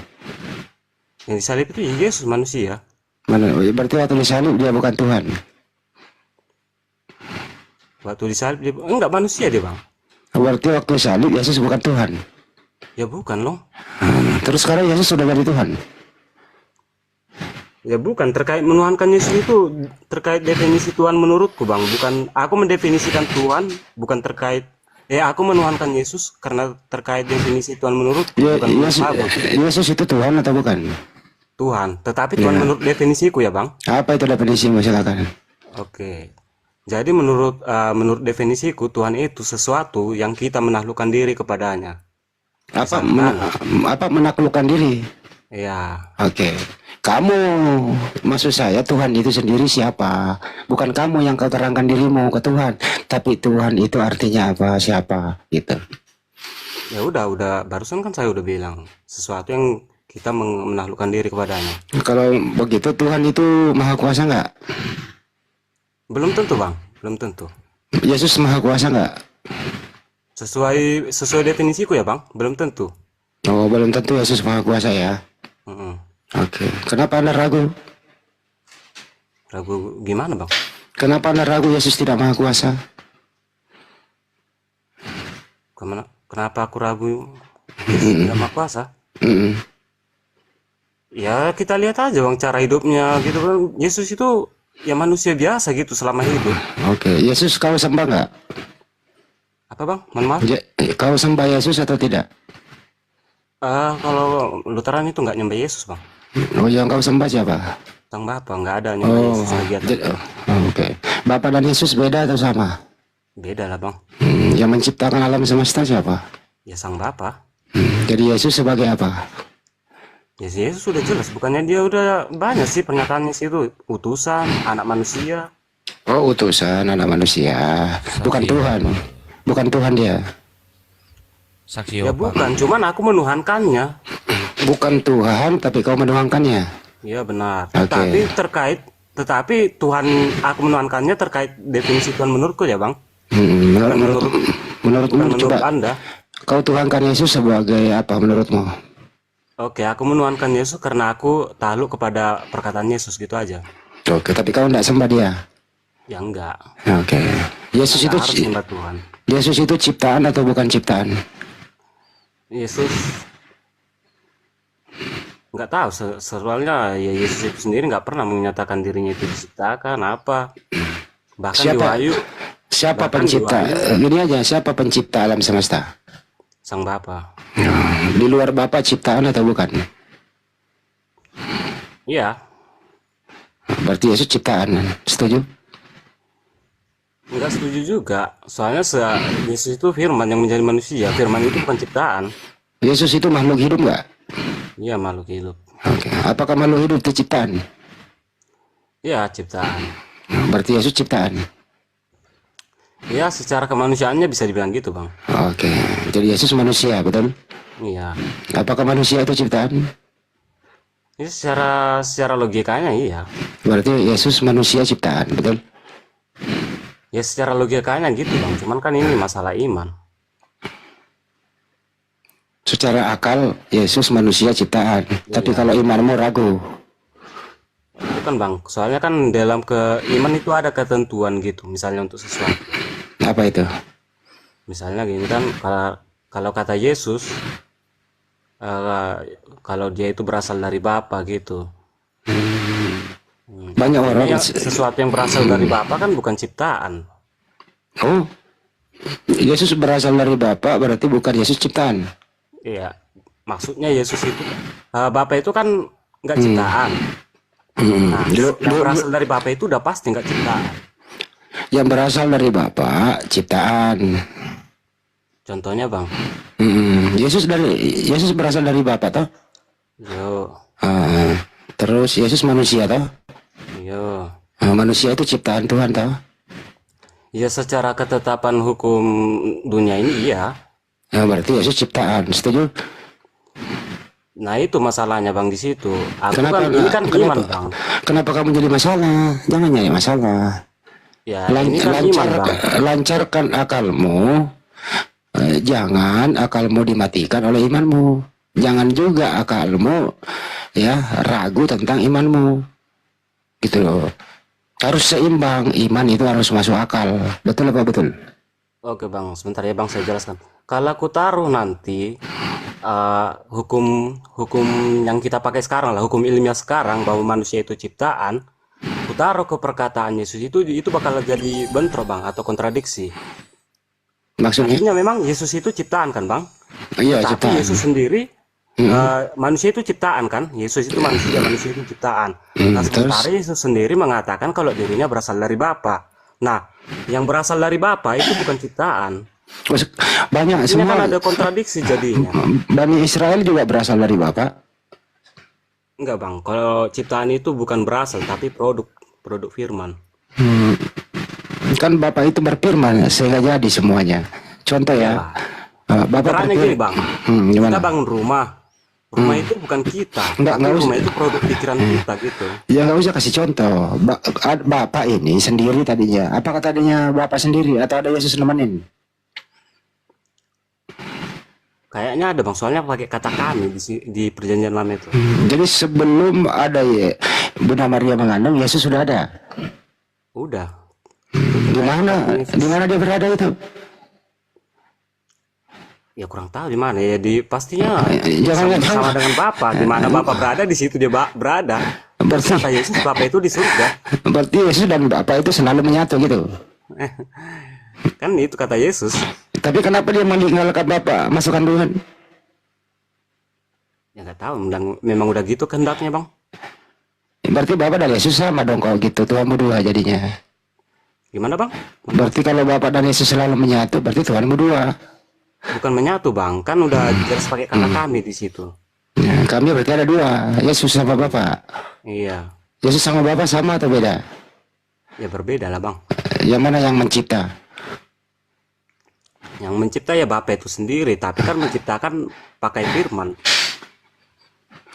Yang disalib itu Yesus manusia. Berarti waktu disalib dia bukan Tuhan. Waktu disalib dia enggak manusia dia bang. Berarti waktu disalib Yesus bukan Tuhan. Ya bukan loh. Terus sekarang Yesus sudah jadi Tuhan. Ya bukan, terkait menuhankan Yesus itu terkait definisi Tuhan menurutku bang. Bukan aku mendefinisikan Tuhan, bukan terkait. Aku menuhankan Yesus karena terkait definisi Tuhan menurutku, bukan menurut aku. Yesus itu Tuhan atau bukan? Tuhan, tetapi Tuhan menurut definisiku ya bang. Apa itu definisimu, silakan. Oke. Jadi menurut definisiku Tuhan itu sesuatu yang kita menaklukkan diri kepadanya. Apa menaklukkan diri? Ya, Oke. Kamu, maksud saya Tuhan itu sendiri siapa? Bukan kamu yang kau terangkan dirimu ke Tuhan, tapi Tuhan itu artinya apa? Siapa? Gitu. ya udah barusan kan saya udah bilang sesuatu yang kita menaklukkan diri kepadanya. Kalau begitu Tuhan itu maha kuasa nggak? Belum tentu bang, belum tentu. Yesus maha kuasa nggak? Sesuai definisiku ya bang, belum tentu. Oh, belum tentu Yesus maha kuasa ya. Mm-mm. Oke. Kenapa Anda ragu? Ragu gimana bang? Kenapa Anda ragu Yesus tidak maha kuasa? Kenapa aku ragu Yesus tidak maha kuasa? Mm-mm. Ya kita lihat aja bang cara hidupnya gitu kan. Yesus itu ya manusia biasa gitu selama hidup. Oke. Yesus kau sembah nggak? Apa bang? Mohon maaf. Kau sembah Yesus atau tidak? Kalau Lutheran itu nggak nyembah Yesus bang. Oh, yang kau sembah siapa? Sang Bapa nggak ada nyembah Oh, Yesus lagi atau oke. Bapa dan Yesus beda atau sama? beda lah bang. Yang menciptakan alam semesta siapa? Ya Sang Bapa. Jadi Yesus sebagai apa? Ya si Yesus sudah jelas. Bukannya dia udah banyak sih pernyataannya sih itu utusan anak manusia. Oh, utusan anak manusia. Bukan Tuhan. Bukan Tuhan dia. Saksi Ya Yehova. bukan. Cuman aku menuhankannya. Bukan Tuhan, tapi kau menuangkannya. Ya benar. Oke. Tetapi Tuhan aku menuhankannya terkait definisi Tuhan menurutku ya bang. Menurutmu, Bukan menurut coba Anda. kau tuhankan Yesus sebagai apa menurutmu? Oke, aku menuhankan Yesus karena aku takluk kepada perkataan Yesus gitu aja. Oke, tapi kau tidak sembah dia. Ya enggak. Oke. Yesus Kita itu harus sembah Tuhan. Yesus itu ciptaan atau bukan ciptaan? Yesus nggak tahu soalnya ya Yesus itu sendiri nggak pernah menyatakan dirinya itu diciptakan apa. Bahkan di Wahyu Siapa Bahkan di pencipta? Gini aja, siapa pencipta alam semesta? Sang Bapa. Di luar Bapa ciptaan atau bukan? Iya, Berarti Yesus ciptaan. Setuju? nggak setuju juga. Soalnya Yesus itu firman yang menjadi manusia. Firman itu bukan ciptaan. Yesus itu makhluk hidup nggak? Iya, makhluk hidup. Oke. Apakah makhluk hidup itu ciptaan? Iya, ciptaan. Berarti Yesus ciptaan. Ya, secara kemanusiaannya bisa dibilang gitu, Bang. Oke. Jadi Yesus manusia, betul? Iya. Apakah manusia itu ciptaan? Ini secara logikanya iya. Berarti Yesus manusia ciptaan, betul? Ya secara logikanya gitu, Bang. Cuman kan ini masalah iman. Secara akal Yesus manusia ciptaan. Tapi kalau imanmu ragu. Bukan, Bang. Soalnya kan dalam iman itu ada ketentuan gitu. Misalnya untuk sesuatu. Apa itu? Misalnya gini kan, kalau kata Yesus, kalau dia itu berasal dari Bapa gitu. Banyak orang. Sesuatu yang berasal dari Bapa kan bukan ciptaan. Oh, Yesus berasal dari Bapa, berarti bukan Yesus ciptaan. Iya, maksudnya Yesus itu Bapa itu kan nggak ciptaan. Nah, yang berasal dari Bapa itu udah pasti nggak ciptaan. Yang berasal dari Bapa ciptaan. Contohnya bang, Yesus berasal dari Bapa toh. yo, Terus Yesus manusia toh. yo. Manusia itu ciptaan Tuhan toh. Ya secara ketetapan hukum dunia ini iya. Berarti Yesus ciptaan, setuju? Nah itu masalahnya bang di situ. Aku Kenapa? kan ini kan kenapa, iman bang. Kenapa kamu jadi masalah? Jangan nyari masalah. Ya ini kan iman bang. Lancarkan akalmu. Jangan akalmu dimatikan oleh imanmu. Jangan juga akalmu ya ragu tentang imanmu. Gitu loh. Harus seimbang. Iman itu harus masuk akal. Betul apa betul? Oke bang, sebentar ya bang saya jelaskan. Kalau aku taruh nanti hukum yang kita pakai sekarang lah, hukum ilmiah sekarang bahwa manusia itu ciptaan, aku taruh ke perkataan Yesus itu bakal jadi bentrok bang atau kontradiksi. Maksudnya? Artinya memang Yesus itu ciptaan kan bang? Iya, Tapi ciptaan. Yesus sendiri manusia itu ciptaan kan? Yesus itu manusia itu ciptaan. Nah sementara Yesus sendiri mengatakan kalau dirinya berasal dari Bapa. Nah yang berasal dari Bapa itu bukan ciptaan. Banyak Ini semua. kan ada kontradiksi jadinya. Bani Israel juga berasal dari Bapak. Enggak bang, kalau ciptaan itu bukan berasal tapi produk firman. Kan Bapak itu berfirman sehingga jadi semuanya. Contoh ya. Bapak Caranya gini bang, gimana? kita bangun rumah. Rumah itu bukan kita, Enggak tapi usah. rumah itu produk pikiran kita gitu. Ya nggak usah kasih contoh. Bapak ini sendiri tadinya. Apakah tadinya Bapak sendiri atau ada Yesus nemenin? Kayaknya ada bang, soalnya pakai kata kami di perjanjian lama itu. Jadi sebelum ada Bunda Maria mengandung, Yesus sudah ada. Udah. Di mana dia berada itu? Ya kurang tahu di mana ya, pastinya Jangan sama dengan Bapa. Di mana Bapa berada di situ dia berada. Berarti- Kata Yesus Bapa itu di surga. Berarti Yesus dan Bapak itu selalu menyatu gitu. Kan itu kata Yesus. Tapi kenapa dia meninggalkan Bapak, masukkan Tuhan? Ya nggak tahu, memang udah gitu kehendaknya bang. Berarti Bapak dan Yesus sama dong kalau gitu, Tuhan berdua jadinya. Gimana bang? Berarti kalau Bapak dan Yesus selalu menyatu, berarti Tuhan berdua. Bukan menyatu bang, kan udah jelas pakai kata kami di situ. Ya, kami berarti ada dua, Yesus sama Bapak. Iya, Yesus sama Bapak sama atau beda? ya berbeda lah bang. Yang mana yang mencipta? Yang mencipta ya Bapa itu sendiri, tapi kan menciptakan pakai firman.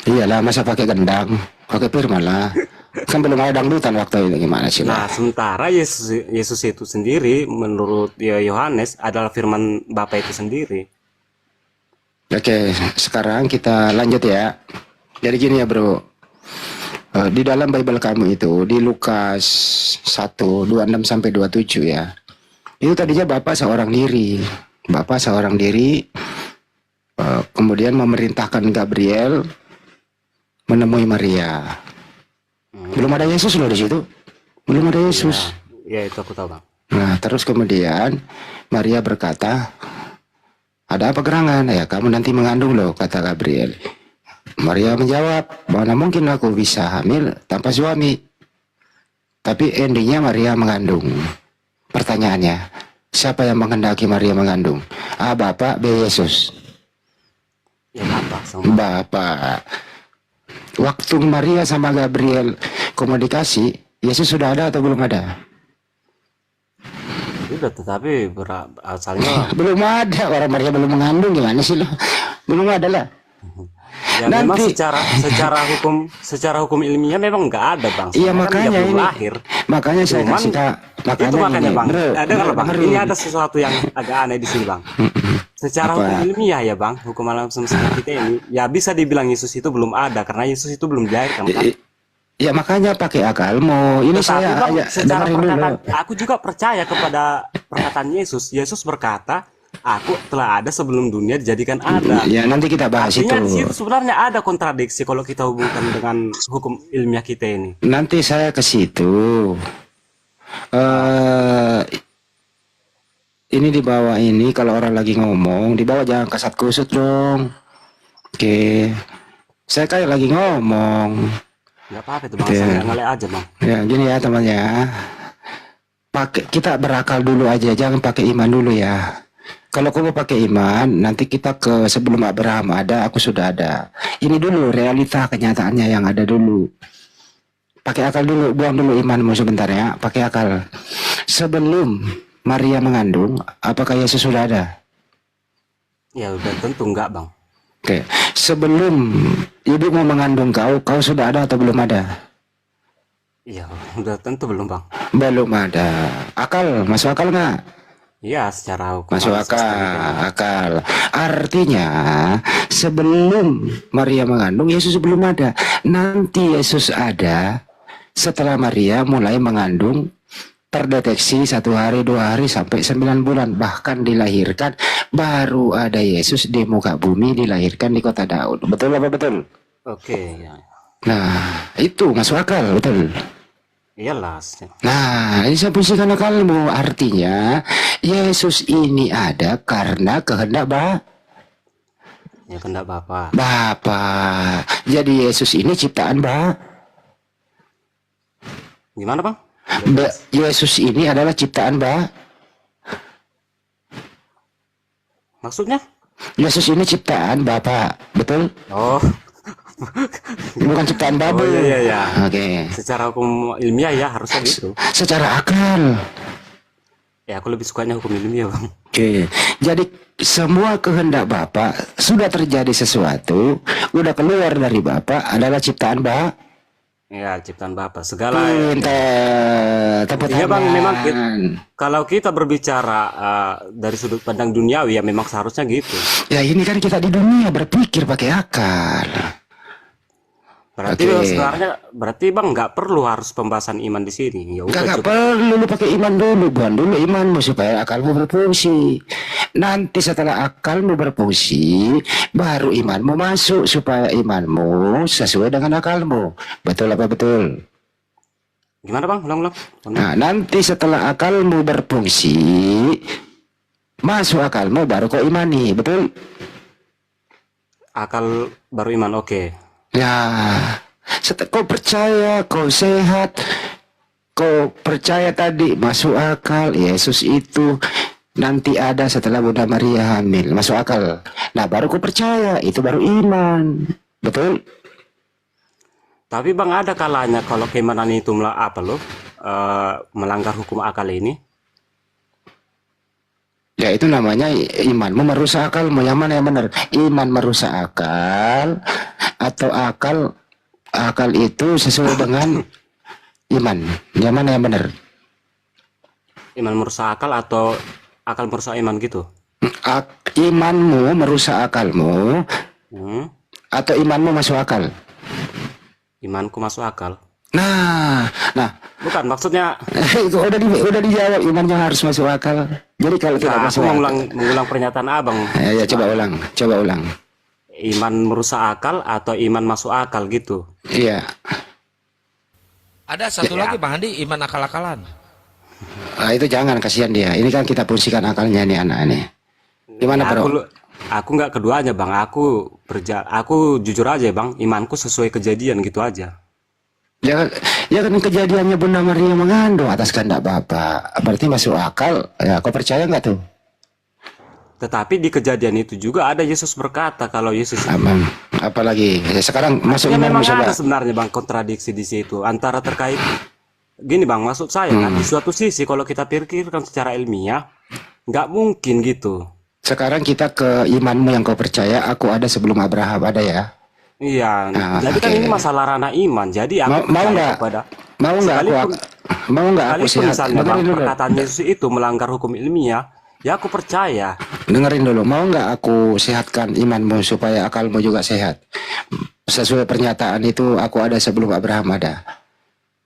Iyalah, masa pakai gendang, pakai firman lah. Kan belum ada dangdutan waktu itu, gimana sih Nah, lah? sementara Yesus itu sendiri menurut Yohanes adalah firman Bapa itu sendiri. Oke, sekarang kita lanjut ya. Jadi gini ya bro, di dalam Bible kamu itu di Lukas 1:26-27 ya. Itu tadinya Bapak seorang diri. Bapak seorang diri kemudian memerintahkan Gabriel menemui Maria. Belum ada Yesus loh di situ. Belum ada Yesus. Ya itu aku tahu bang. Nah, terus kemudian Maria berkata, "Ada apa gerangan?" "Ya, kamu nanti mengandung loh," kata Gabriel. Maria menjawab, "Mana mungkin aku bisa hamil tanpa suami?" Tapi endingnya Maria mengandung. Pertanyaannya, siapa yang menghendaki Maria mengandung? A. Bapak, B. Yesus. Ya Bapa sama Bapak. Waktu Maria sama Gabriel komunikasi, Yesus sudah ada atau belum ada? udah, tetapi asalnya Belum ada, orang Maria belum mengandung, gimana sih lo? Belum ada lah. ya memang Nanti- secara hukum ilmiah memang nggak ada bang. Iya, Soalnya kan dia makanya belum ini. lahir. Makanya saya Cuman, kasih tahu. itu makanya ini, bang. bro, Ada kalau bang. bro. Ini ada sesuatu yang agak aneh di sini bang. Secara Apa? hukum ilmiah ya bang, hukum alam semesta kita ini, ya bisa dibilang Yesus itu belum ada karena Yesus itu belum dilahirkan kan. Ya makanya pakai akalmu. Ini Tetapi saya bang, aja secara dengerin dulu. perkataan, aku juga percaya kepada perkataan Yesus. Yesus berkata, aku telah ada sebelum dunia dijadikan ada. Ya nanti kita bahas Artinya di itu. situ sebenarnya ada kontradiksi kalau kita hubungkan dengan hukum ilmiah kita ini. Nanti saya ke situ. Ini di bawah ini kalau orang lagi ngomong di bawah jangan kasat kusut dong. Oke. Saya kayak lagi ngomong. Nggak apa-apa itu bang, Oke. saya ngelek aja bang. Ya gini ya temannya. Kita berakal dulu aja, jangan pakai iman dulu ya. Kalau kau mau pakai iman, nanti kita ke sebelum Abraham ada, aku sudah ada. Ini dulu realita kenyataannya yang ada dulu. Pakai akal dulu, buang dulu imanmu sebentar ya. Pakai akal. Sebelum Maria mengandung, apakah Yesus sudah ada? Ya udah tentu enggak bang. Oke. Sebelum ibu mau mengandung kau sudah ada atau belum ada? Iya udah tentu belum bang. Belum ada. Akal, masuk akal nggak? Iya secara hukum Masuk harus seperti itu, Bang. akal. Artinya sebelum Maria mengandung Yesus belum ada. Nanti Yesus ada setelah Maria mulai mengandung, terdeteksi 1 hari, 2 hari sampai 9 bulan, bahkan dilahirkan. Baru ada Yesus di muka bumi, dilahirkan di kota Daud. Betul apa betul? Oke ya. Nah itu masuk akal, betul. Iyalah. Nah, ini saya fungsikan akalmu. Artinya Yesus ini ada karena kehendak Ya kehendak Bapak. Bapa. Jadi Yesus ini ciptaan Gimana bang? Yesus ini adalah ciptaan Maksudnya? Yesus ini ciptaan Bapak, betul? Oh. Bukan ciptaan Babu. Oh iya. Oke. Secara hukum ilmiah ya harusnya gitu. Secara akal. Ya aku lebih sukanya hukum ilmiah bang. Oke. Jadi semua kehendak Bapak sudah terjadi sesuatu, udah keluar dari Bapak adalah ciptaan Ya ciptaan Bapak. Segala. Pinter. Tepuk Iya bang, memang tangan. kalau kita berbicara dari sudut pandang duniawi ya memang seharusnya gitu. Ya ini kan kita di dunia berpikir pakai akal. Berarti Oke. sebenarnya bang nggak perlu harus pembahasan iman di sini. Ya udah Nggak cukup. perlu lu pakai iman dulu, buang dulu imanmu supaya akalmu berfungsi. Nanti setelah akalmu berfungsi, baru imanmu masuk supaya imanmu sesuai dengan akalmu. Betul apa betul? Gimana bang? Ulang. Nah, nanti setelah akalmu berfungsi, masuk akalmu baru kau imani, betul? Akal baru iman, oke. Ya, kau percaya, kau sehat, kau percaya tadi masuk akal Yesus itu nanti ada setelah Bunda Maria hamil, masuk akal. Nah baru kau percaya, itu baru iman, betul? Tapi bang ada kalanya kalau keimanan itu melanggar hukum akal ini. Ya itu namanya imanmu merusak akalmu. Yang mana yang benar? Iman merusak akal atau akal itu sesuai dengan iman. Yang mana yang benar? Iman merusak akal atau akal merusak iman gitu. Imanmu merusak akalmu atau imanmu masuk akal? Imanku masuk akal. Nah, Bukan maksudnya. itu udah dijawab, imannya harus masuk akal. Jadi kalau tidak Nah, masuk aku akal, mengulang pernyataan abang. ya coba ulang. Iman merusak akal atau iman masuk akal gitu. Iya. Ada satu lagi Bang Andi, iman akal-akalan. Nah, itu jangan, kasihan dia. Ini kan kita fungsikan akalnya nih anak ini. Gimana bro? Aku nggak keduanya bang. Aku jujur aja bang. Imanku sesuai kejadian gitu aja. Ya kan kejadiannya Bunda Maria mengandung atas kehendak Bapak. Berarti masuk akal. Ya, kau percaya nggak tuh? Tetapi di kejadian itu juga ada Yesus berkata kalau Yesus Aman. Apalagi ya, sekarang masuk ya imanmu memang coba. ada sebenarnya bang kontradiksi di situ antara terkait gini bang, maksud saya kan di suatu sisi kalau kita pikirkan secara ilmiah nggak mungkin gitu. Sekarang kita ke imanmu yang kau percaya. Aku ada sebelum Abraham ada ya. Iya, Nah, jadi kan oke. ini masalah ranah iman. Jadi aku Mau percaya nggak? kepada Mau nggak aku sekalipun sehat? misalnya bang Dengerin dulu. perkataan Yesus itu melanggar hukum ilmiah, ya aku percaya. Dengerin dulu. Mau nggak aku sehatkan imanmu supaya akalmu juga sehat? Sesuai pernyataan itu aku ada sebelum Abraham ada.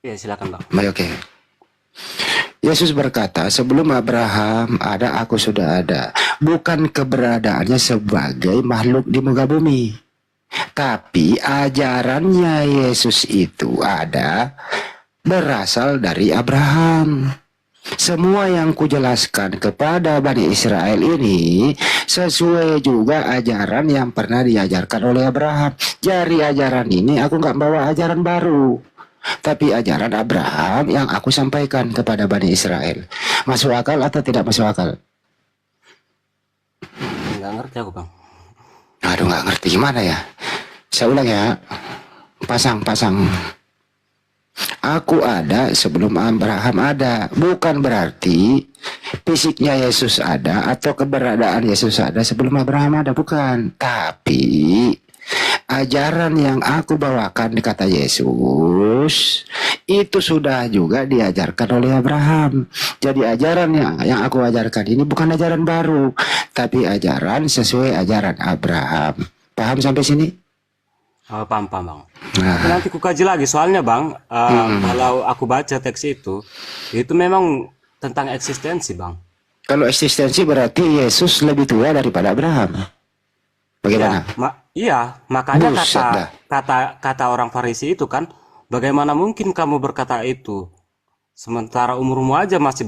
Ya silakan bang. Baik, oke. Yesus berkata, sebelum Abraham ada, aku sudah ada. Bukan keberadaannya sebagai makhluk di muka bumi, tapi ajarannya Yesus itu ada berasal dari Abraham. Semua yang kujelaskan kepada Bani Israel ini sesuai juga ajaran yang pernah diajarkan oleh Abraham. Dari ajaran ini aku nggak bawa ajaran baru, tapi ajaran Abraham yang aku sampaikan kepada Bani Israel. Masuk akal atau tidak masuk akal? Nggak ngerti aku bang. Aduh, nggak ngerti gimana ya. Saya ulang ya. Pasang. Aku ada sebelum Abraham ada. Bukan berarti fisiknya Yesus ada atau keberadaan Yesus ada sebelum Abraham ada. Bukan. Tapi ajaran yang aku bawakan, kata Yesus, itu sudah juga diajarkan oleh Abraham. Jadi ajaran yang aku ajarkan ini bukan ajaran baru, tapi ajaran sesuai ajaran Abraham. Paham sampai sini? Paham bang. Nah, Tapi nanti ku kaji lagi soalnya bang, kalau aku baca teks itu memang tentang eksistensi bang. kalau eksistensi berarti Yesus lebih tua daripada Abraham. Bagaimana? Iya, makanya Buset dah. kata orang Farisi itu kan, bagaimana mungkin kamu berkata itu, sementara umurmu aja masih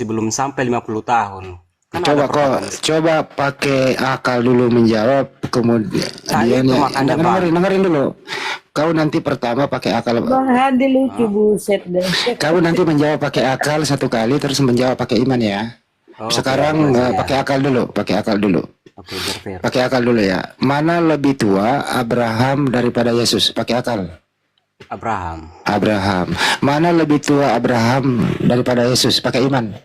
belum sampai 50 tahun. Kan ada perkataan itu. Coba pakai akal dulu menjawab, kemudian Nah, itu makanya, Bang. dengerin dulu. Kau nanti pertama pakai akal. Bang Hadi lucu buset deh. Kau nanti menjawab pakai akal satu kali, terus menjawab pakai iman ya. Oh, Sekarang oke, pakai akal dulu, Oke, biar fair. pakai akal dulu ya. Mana lebih tua Abraham daripada Yesus? Pakai akal. Abraham. Mana lebih tua Abraham daripada Yesus? Pakai iman.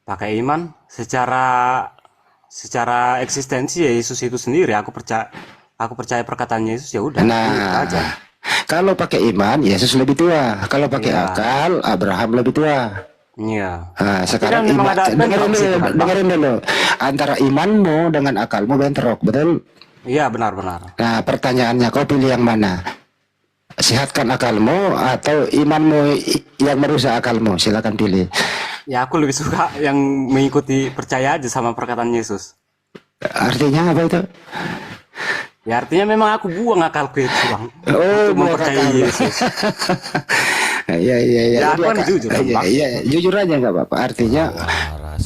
Pakai iman secara eksistensi ya Yesus itu sendiri. Aku percaya perkataan Yesus, ya udah. Itu Nah, aja. kalau pakai iman Yesus lebih tua. Kalau pakai Iya. akal Abraham lebih tua. Iya. Nah, sekarang kan memang ada bentrok situ kan, Bang. dengerin dulu. Antara imanmu dengan akalmu bentrok, betul? Iya, benar-benar. Nah, pertanyaannya kau pilih yang mana? Sehatkan akalmu atau imanmu yang merusak akalmu? Silakan pilih. Ya aku lebih suka yang mengikuti percaya aja sama perkataan Yesus. Artinya apa itu? Ya artinya memang aku buang akalku itu bang. Oh, Untuk mempercayai akal. Yesus. Iya. Ya, aku kan jujur, kan, Bang. Iya, jujur aja nggak apa-apa. Artinya Waras.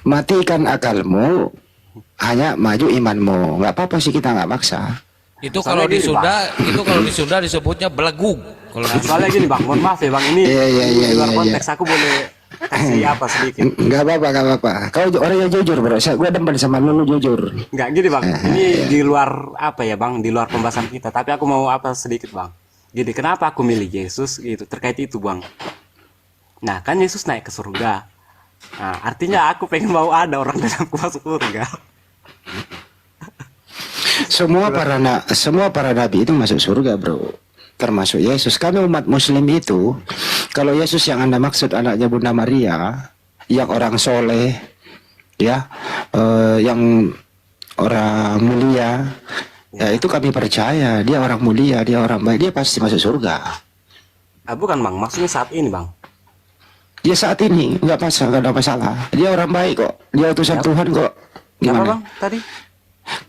matikan akalmu, hanya maju imanmu. Nggak apa-apa sih, kita nggak maksa. Itu Soalnya kalau di gini, Sunda, itu kalau di Sunda disebutnya belegug. Kalau di Soalnya gini bang, mohon maaf ya bang, ini Iya, di luar iya. konteks aku boleh kasih apa sedikit. Nggak apa-apa. Kau orang yang jujur bro. Gue demen sama lu jujur. Nggak gini bang, ini di luar apa ya bang, di luar pembahasan kita. Tapi aku mau apa sedikit bang. Jadi kenapa aku milih Yesus gitu terkait itu bang. Nah kan Yesus naik ke surga. Nah artinya aku pengen mau ada orang dalamku masuk surga. Semua para nabi itu masuk surga bro. Termasuk Yesus. Kami umat Muslim itu, kalau Yesus yang Anda maksud anaknya Bunda Maria, yang orang soleh, ya, yang orang mulia, ya itu kami percaya dia orang mulia, dia orang baik, dia pasti masuk surga. Bukan bang, maksudnya saat ini bang. Dia saat ini nggak ada masalah. Dia orang baik kok, dia utusan Tuhan kok. Apa Gimana? bang tadi?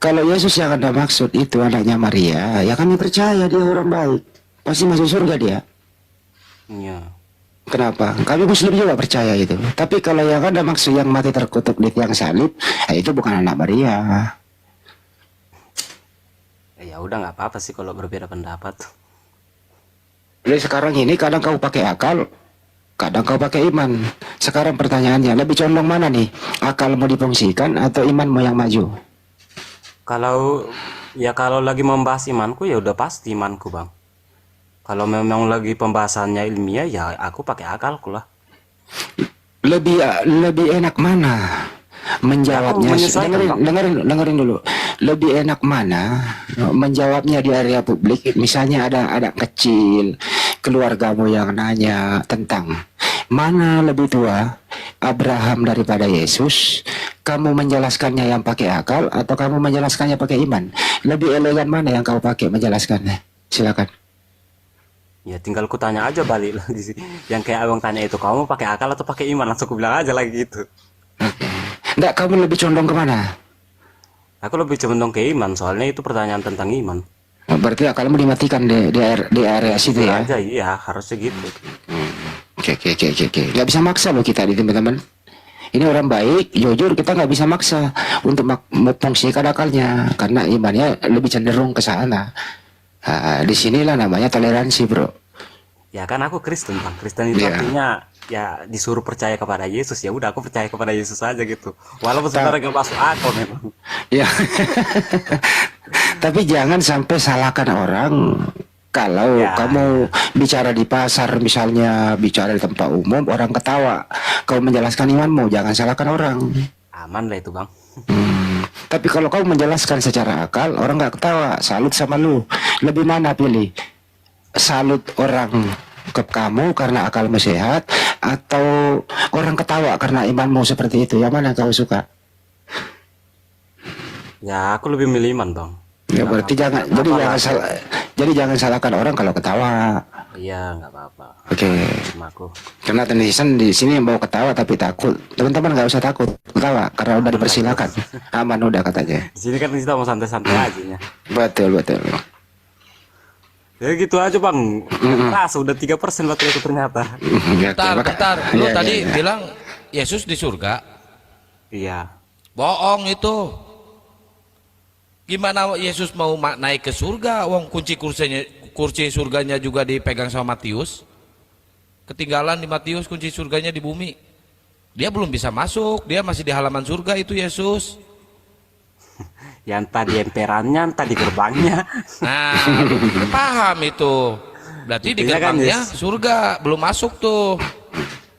Kalau Yesus yang Anda maksud itu anaknya Maria, ya kami percaya dia orang baik. Pasti masuk surga dia. Iya. Kenapa? Kami Muslim juga percaya itu. Tapi kalau yang Anda maksud yang mati terkutuk di tiang salib, ya itu bukan anak Maria. Ya udah nggak apa-apa sih kalau berbeda pendapat. Jadi sekarang ini kadang kau pakai akal, kadang kau pakai iman. Sekarang pertanyaannya, lebih condong mana nih? Akalmu difungsikan atau imanmu yang maju? Kalau lagi membahas imanku ya udah pasti imanku bang. Kalau memang lagi pembahasannya ilmiah ya aku pakai akalku lah. Lebih enak mana menjawabnya? Aku menyesuaikan, Dengerin dulu. Lebih enak mana menjawabnya di area publik? Misalnya ada kecil, keluargamu yang nanya tentang mana lebih tua, Abraham daripada Yesus. Kamu menjelaskannya yang pakai akal atau kamu menjelaskannya pakai iman? Lebih elegan mana yang kau pakai menjelaskannya? Silakan. Ya tinggal ku tanya aja balik lagi sih. Yang kayak abang tanya itu, kamu pakai akal atau pakai iman? Langsung ku bilang aja lagi gitu. Enggak, kamu lebih condong kemana? Aku lebih condong ke iman, soalnya itu pertanyaan tentang iman. Berarti akalmu dimatikan di area situ ya? Aja iya, harusnya gitu. Oke. Nggak bisa maksa loh kita di teman-teman. Ini orang baik, jujur kita nggak bisa maksa untuk memfungsikan akalnya karena imannya lebih cenderung ke sana. Disinilah namanya toleransi bro. Ya kan aku Kristen bang. Kristen itu Iya. artinya ya disuruh percaya kepada Yesus. Ya udah aku percaya kepada Yesus aja gitu. Walaupun sebenarnya gak masuk akal memang. Ya. Tapi jangan sampai salahkan orang. Kalau Ya, kamu bicara di pasar, misalnya bicara di tempat umum, orang ketawa. Kau menjelaskan imanmu, jangan salahkan orang. aman lah itu bang. Tapi kalau kau menjelaskan secara akal, orang nggak ketawa, salut sama lu. Lebih mana pilih? Salut orang ke kamu karena akalmu sehat, atau orang ketawa karena imanmu seperti itu? Yang mana kau suka? Ya aku lebih milih iman bang. Ya berarti jangan, jadi jangan salahkan orang kalau ketawa. Iya nggak apa-apa. Oke. Sama aku. Karena netizen di sini yang mau ketawa tapi takut. Teman-teman nggak usah takut ketawa karena udah dipersilakan. Aman udah katanya. Di sini kan kita mau santai-santai aja ya. Betul betul. Ya gitu aja bang. Rasa udah 3% baterai itu ternyata. Ya, Bentar. Lu Iya, tadi iya, iya. bilang Yesus di surga. Iya. Bohong itu. Gimana Yesus mau naik ke surga? Wong kursi surganya juga dipegang sama Matius. Ketinggalan di Matius kunci surganya di bumi. Dia belum bisa masuk, dia masih di halaman surga itu Yesus. Yang tadi emperannya, tadi gerbangnya. Nah, lu paham itu. Berarti di Intinya kan, gerbangnya Yes. surga belum masuk tuh.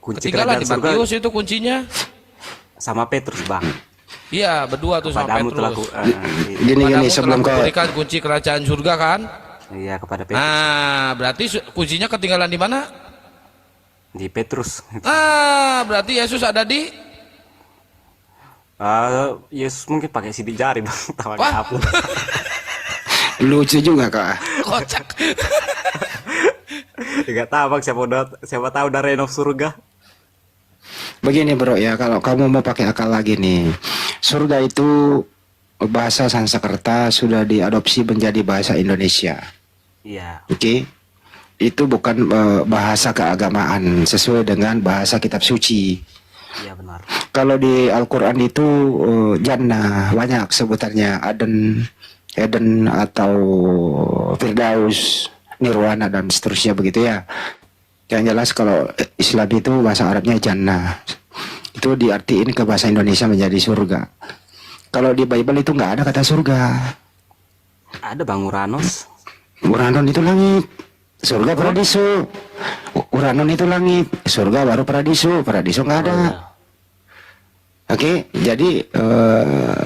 Kunci Ketinggalan kerajaan di surga Matius itu kuncinya. sama Petrus bang. Iya, berdua tuh sama Padamu telah Petrus. Gini Padamu sebelum telah kau kuberikan kunci kerajaan surga kan? iya kepada Petrus. Nah, berarti kuncinya ketinggalan di mana? Di Petrus. Ah, berarti Yesus ada di Yesus mungkin pakai sidik jari bang. Tahu Wah. apa? lucu juga kak. kocak. Tidak tahu bang. Siapa tahu udah renov surga. Begini bro ya, kalau kamu mau pakai akal lagi nih, surga itu bahasa Sanskerta sudah diadopsi menjadi bahasa Indonesia. Iya. Oke, itu bukan bahasa keagamaan sesuai dengan bahasa kitab suci. Iya benar. Kalau di Al-Quran itu Jannah banyak sebutannya, Eden atau Firdaus, Nirwana dan seterusnya begitu ya. Yang jelas kalau Islam itu bahasa Arabnya Jannah, itu diartiin ke bahasa Indonesia menjadi surga. Kalau di Bible itu nggak ada kata surga. Ada bang Uranus. Uranon itu langit, surga paradiso. Uranon itu langit, surga baru paradiso. Paradiso nggak ada. Oke, jadi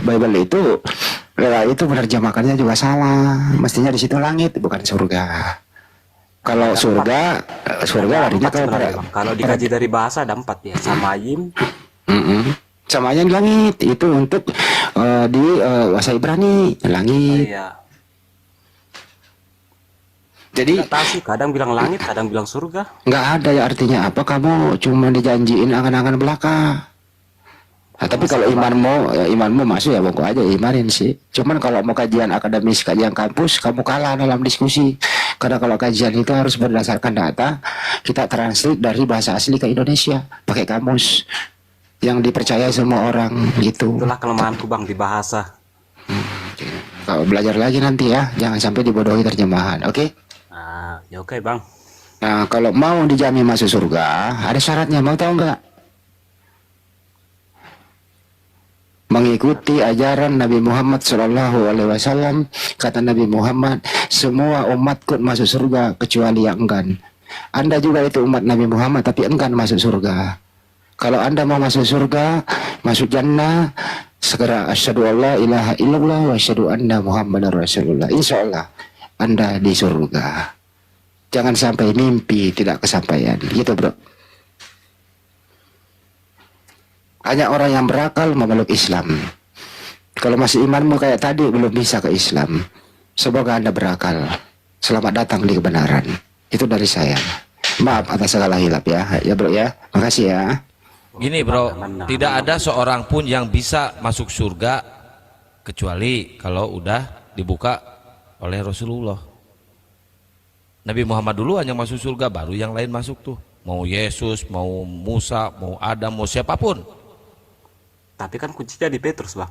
Bible itu menerjemahkannya juga salah. Mestinya di situ langit bukan surga. Kalau surga larinya ke Kalau dikaji dari bahasa ada 4 ya. Samayim. Sama yang langit itu untuk di bahasa Ibrani langit. Iya. Jadi Nggak tahu sih. Kadang bilang langit, kadang bilang surga. nggak ada ya artinya apa, kamu cuma dijanjiin angan-angan belaka. Nah, tapi kalau imanmu masuk ya pokok aja imanin sih. Cuman kalau mau kajian akademis, kajian kampus, kamu kalah dalam diskusi. Karena kalau kajian itu harus berdasarkan data, kita translate dari bahasa asli ke Indonesia pakai kamus yang dipercaya semua orang gitu. Itulah kelemahanku bang di bahasa. Kalau belajar lagi nanti ya, jangan sampai dibodohi terjemahan, oke? Nah, ya oke bang. Nah, kalau mau dijamin masuk surga, ada syaratnya, mau tahu nggak? Mengikuti ajaran Nabi Muhammad SAW. Kata Nabi Muhammad, semua umatku masuk surga kecuali yang enggan. Anda juga itu umat Nabi Muhammad tapi enggan masuk surga. Kalau Anda mau masuk surga, masuk jannah, segera asyhadu alla ilaha illallah wa asyhadu anna Muhammadar Rasulullah. Insya Allah Anda di surga. Jangan sampai mimpi tidak kesampaian. Gitu bro. Hanya orang yang berakal memeluk Islam. Kalau masih imanmu kayak tadi belum bisa ke Islam, semoga Anda berakal. Selamat datang di kebenaran. Itu dari saya. Maaf atas segala hilap ya. Ya bro ya. Makasih ya. Gini bro, tidak ada seorang pun yang bisa masuk surga kecuali kalau udah dibuka oleh Rasulullah. Nabi Muhammad dulu hanya masuk surga, baru yang lain masuk tuh. Mau Yesus, mau Musa, mau Adam, mau siapapun. Tapi kan kuncinya di Petrus bang.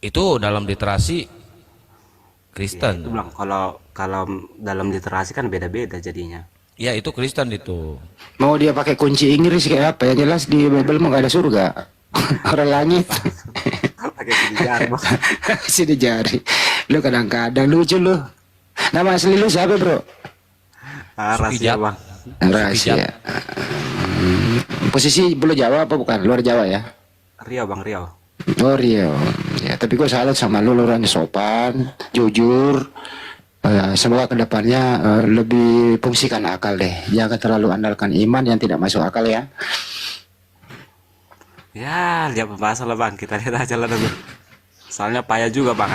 Itu dalam literasi Ya, Kristen. itu bilang kalau dalam literasi kan beda-beda jadinya. Ya itu Kristen itu. Mau dia pakai kunci Inggris kayak apa? Ya jelas di Bible mah gak ada surga. Orang langit. Pakai sidik jari, Bang. Sidik jari. Lu kadang-kadang lucu lu. Nama asli lu siapa, Bro? Rahasia, Sukijat. Bang. Rahasia. Posisi Pulau Jawa apa bukan? Luar Jawa ya? Riau, Bang, Riau. Oh Rio. Ya, tapi gue salut sama lu orangnya sopan, jujur. Semoga kedepannya lebih fungsikan akal deh. Jangan terlalu andalkan iman yang tidak masuk akal ya. Ya, lihat pembahasan lah, Bang. Kita lihat aja lah dulu. Soalnya payah juga, Bang.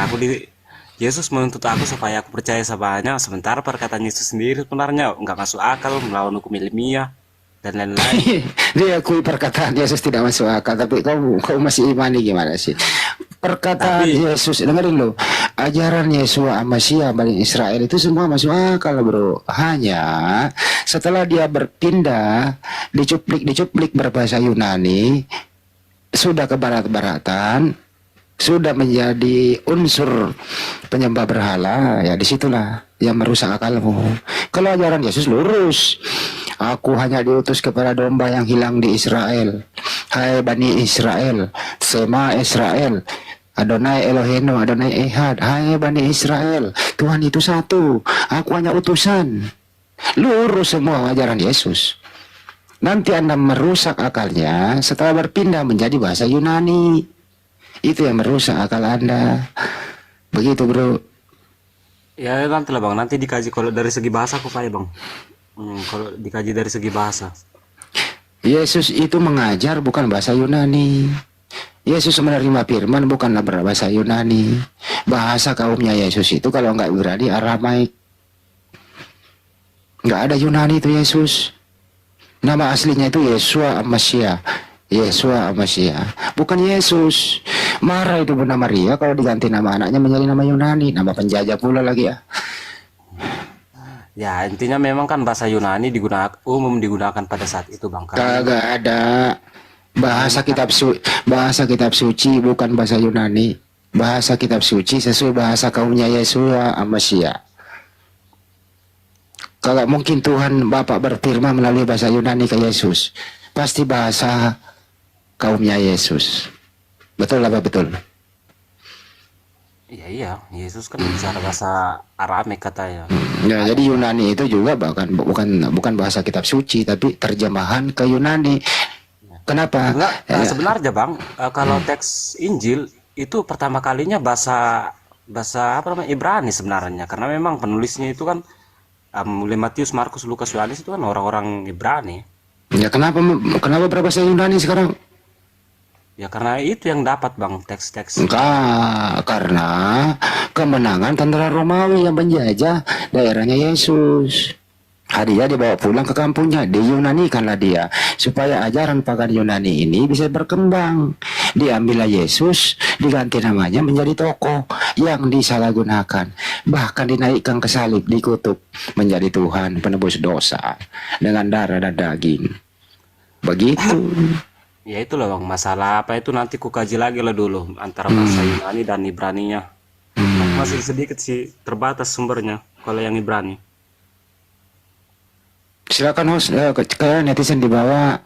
Yesus menuntut aku supaya aku percaya sabanya, sementara perkataan Yesus sendiri sebenarnya nggak masuk akal, melawan hukum ilmiah dan lain-lain. Dia akui perkataan Yesus tidak masuk akal, tapi kau masih imani gimana sih? Perkataan Yesus, dengerin lo, ajaran Yesua Amasya Bani Israel itu semua masuk akal, bro. Hanya setelah dia berpindah, dicuplik berbahasa Yunani, sudah ke barat-baratan, sudah menjadi unsur penyembah berhala, ya disitulah yang merusak akalmu. Kalau ajaran Yesus lurus, aku hanya diutus kepada domba yang hilang di Israel. Hai Bani Israel, Sema Israel, Adonai Elohenu, Adonai Ehad. Hai Bani Israel, Tuhan itu satu, aku hanya utusan. Lurus semua ajaran Yesus. Nanti Anda merusak akalnya setelah berpindah menjadi bahasa Yunani. Itu yang merusak akal Anda. Begitu, bro. Ya nanti lah, Bang. Nanti dikaji kalau dari segi bahasa aku payah, Bang. Kalau dikaji dari segi bahasa. Yesus itu mengajar bukan bahasa Yunani. Yesus menerima firman bukanlah berbahasa Yunani. Bahasa kaumnya Yesus itu kalau nggak berani Aramaik. Nggak ada Yunani itu Yesus. Nama aslinya itu Yesua Amasya. Yesua Amasya. Bukan Yesus. Marah itu Bunda Maria kalau diganti nama anaknya menjadi nama Yunani. Nama penjajah pula lagi ya. Ya intinya memang kan bahasa Yunani umum digunakan pada saat itu, Bang. Kagak ada. Bahasa kitab suci bukan bahasa Yunani. Bahasa kitab suci sesuai bahasa kaumnya Yesua Amasya. Kagak mungkin Tuhan Bapak berfirman melalui bahasa Yunani ke Yesus. Pasti bahasa kaumnya Yesus. Betul apa betul? Iya, Yesus kan bicara bahasa Aramek katanya. Ya, jadi Yunani itu juga bukan bahasa kitab suci tapi terjemahan ke Yunani. Kenapa? Enggak, sebenarnya Bang, kalau teks Injil itu pertama kalinya bahasa apa namanya Ibrani sebenarnya, karena memang penulisnya itu kan mulai Matius, Markus, Lukas, Yohanes itu kan orang-orang Ibrani. Ya kenapa berbahasa Yunani sekarang? Ya karena itu yang dapat Bang teks-teks. Enggak, karena kemenangan tentara Romawi yang menjajah daerahnya Yesus. Dia dibawa pulang ke kampungnya, diyunanikanlah dia supaya ajaran pagan Yunani ini bisa berkembang. Diambillah Yesus, diganti namanya menjadi tokoh yang disalahgunakan, bahkan dinaikkan ke salib, dikutuk menjadi Tuhan penebus dosa dengan darah dan daging. Begitu. Ya itulah Bang, masalah apa itu nanti ku kaji lagi lah dulu antara bahasa Yunani dan Ibraninya. Masih sedikit sih terbatas sumbernya kalau yang Ibrani. Silakan host, ke netizen di bawah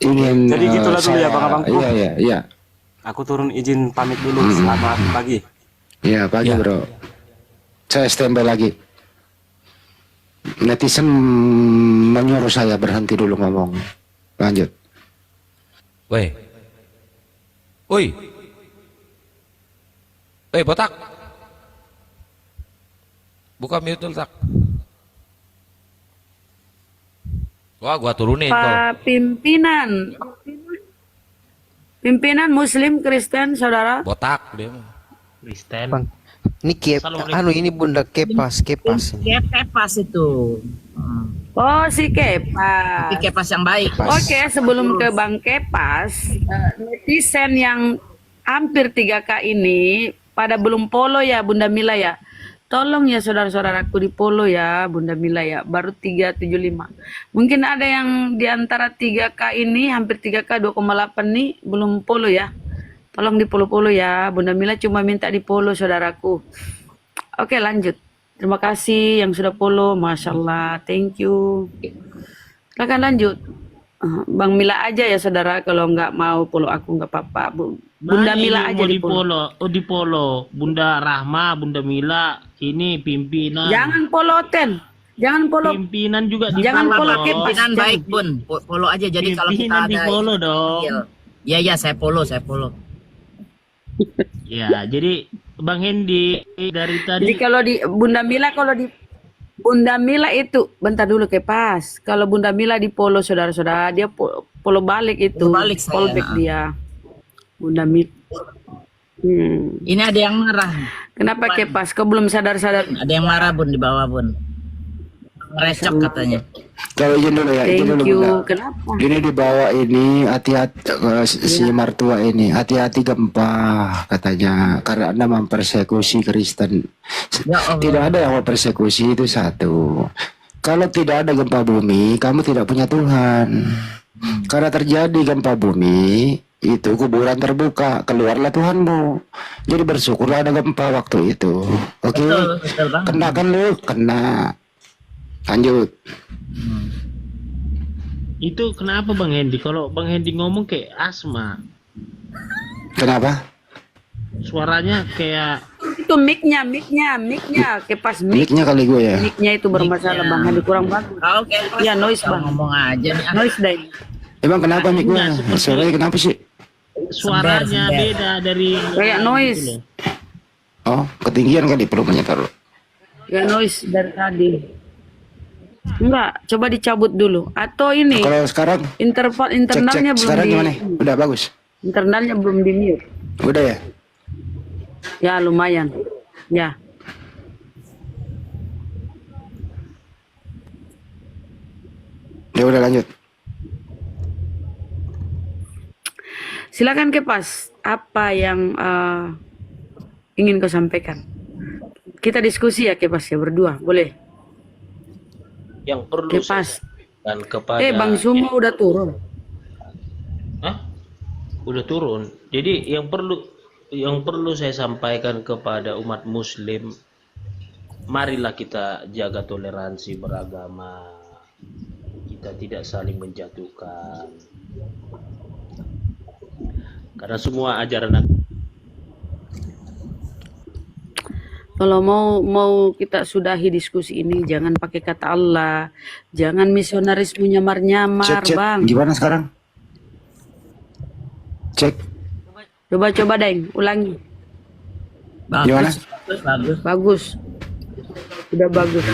ingin. Jadi gitulah dulu ya Bang-abangku. Iya. Aku turun izin pamit dulu. Selamat pagi. Iya pagi bro. Saya standby lagi. Netizen menyuruh saya berhenti dulu ngomong. Lanjut. Woi, botak, buka mute dulu tak. Wah, gua turunin kok. Pak pimpinan Muslim Kristen saudara. Botak dia. Kristen. Bang, ini ini Bunda Kepas ini. Kepas itu. Oh si Kepas. Tapi Kepas yang baik. Oke, sebelum ke Bang Kepas, netizen yang hampir 3K ini pada belum follow ya Bunda Mila ya. Tolong ya saudara-saudaraku di follow ya Bunda Mila ya, baru 375. Mungkin ada yang di antara 3K ini, hampir 3K 2,8 nih belum follow ya. Tolong di follow ya, Bunda Mila cuma minta di follow saudaraku. Oke lanjut. Terima kasih yang sudah follow, Masya Allah, thank you. Silakan lanjut. Bang Mila aja ya saudara, kalau nggak mau follow aku nggak apa-apa. Bunda Banyak Mila ini aja mau di follow. di follow. Bunda Rahma, Bunda Mila, ini pimpinan. Jangan follow Ten, jangan follow. Pimpinan juga di Jangan follow dong. Kepas. Pimpinan baik Bun, follow aja. Jadi kalau kita Pimpinan ada di follow dong. Iya ya, saya follow. Ya, jadi Bang Hendi dari Jadi tadi kalau di Bunda Mila itu, bentar dulu Kepas. Kalau Bunda Mila di follow saudara-saudara, dia follow balik itu, Follow balik saya. follow back dia. Bunda Mila. Ini ada yang marah. Kenapa Kepas? Kau belum sadar-sadar? Ada yang marah Bun di bawah Bun. Recok katanya. Kalau izin dulu ya, izin Thank dulu you. Bunda. Kenapa? Ini di bawah ini hati-hati si mertua ini hati-hati gempa katanya karena Anda mempersekusi Kristen. Ya Allah. Tidak ada yang mempersekusi, itu satu. Kalau tidak ada gempa bumi, kamu tidak punya Tuhan. Karena terjadi gempa bumi, itu kuburan terbuka, keluarlah Tuhanmu. Jadi bersyukurlah ada gempa waktu itu. Oke? Betul Bang. Kena kan lu? Kena. Lanjut. itu kenapa Bang Hendi? Kalau Bang Hendi ngomong kayak asma, Kenapa? suaranya kayak Itu mic-nya, Kepas mic. Mic-nya kali gue ya. Mic-nya itu bermasalah Bang Hadi, kurang bagus. Oke. Ya noise Bang. Ngomong aja nih. Noise deh. Emang kenapa mic-nya? Suaranya kenapa sih? suaranya Sember. beda dari Kayak noise. gitu loh. Oh, ketinggian kali perlu taruh. Ya noise dari tadi. Enggak, coba dicabut dulu. Atau ini Kalau sekarang internalnya belum sekarang di gimana? Udah bagus. internalnya belum di mute. Udah ya? Ya lumayan. Ya. Ya udah lanjut. Silakan Kepas, apa yang ingin kau sampaikan? Kita diskusi ya Kepas ya berdua, boleh? Yang perlu Kepas. dan kepada Bang Sumo udah turun. Hah? Udah turun. Jadi yang perlu saya sampaikan kepada umat muslim, marilah kita jaga toleransi beragama. Kita tidak saling menjatuhkan. Karena semua ajaran Kalau mau kita sudahi diskusi ini, jangan pakai kata Allah, jangan misionarisme nyamar-nyamar, Cek. Bang. Gimana sekarang? Cek. Coba Deng, ulangi. Gimana? Bagus. Sudah bagus.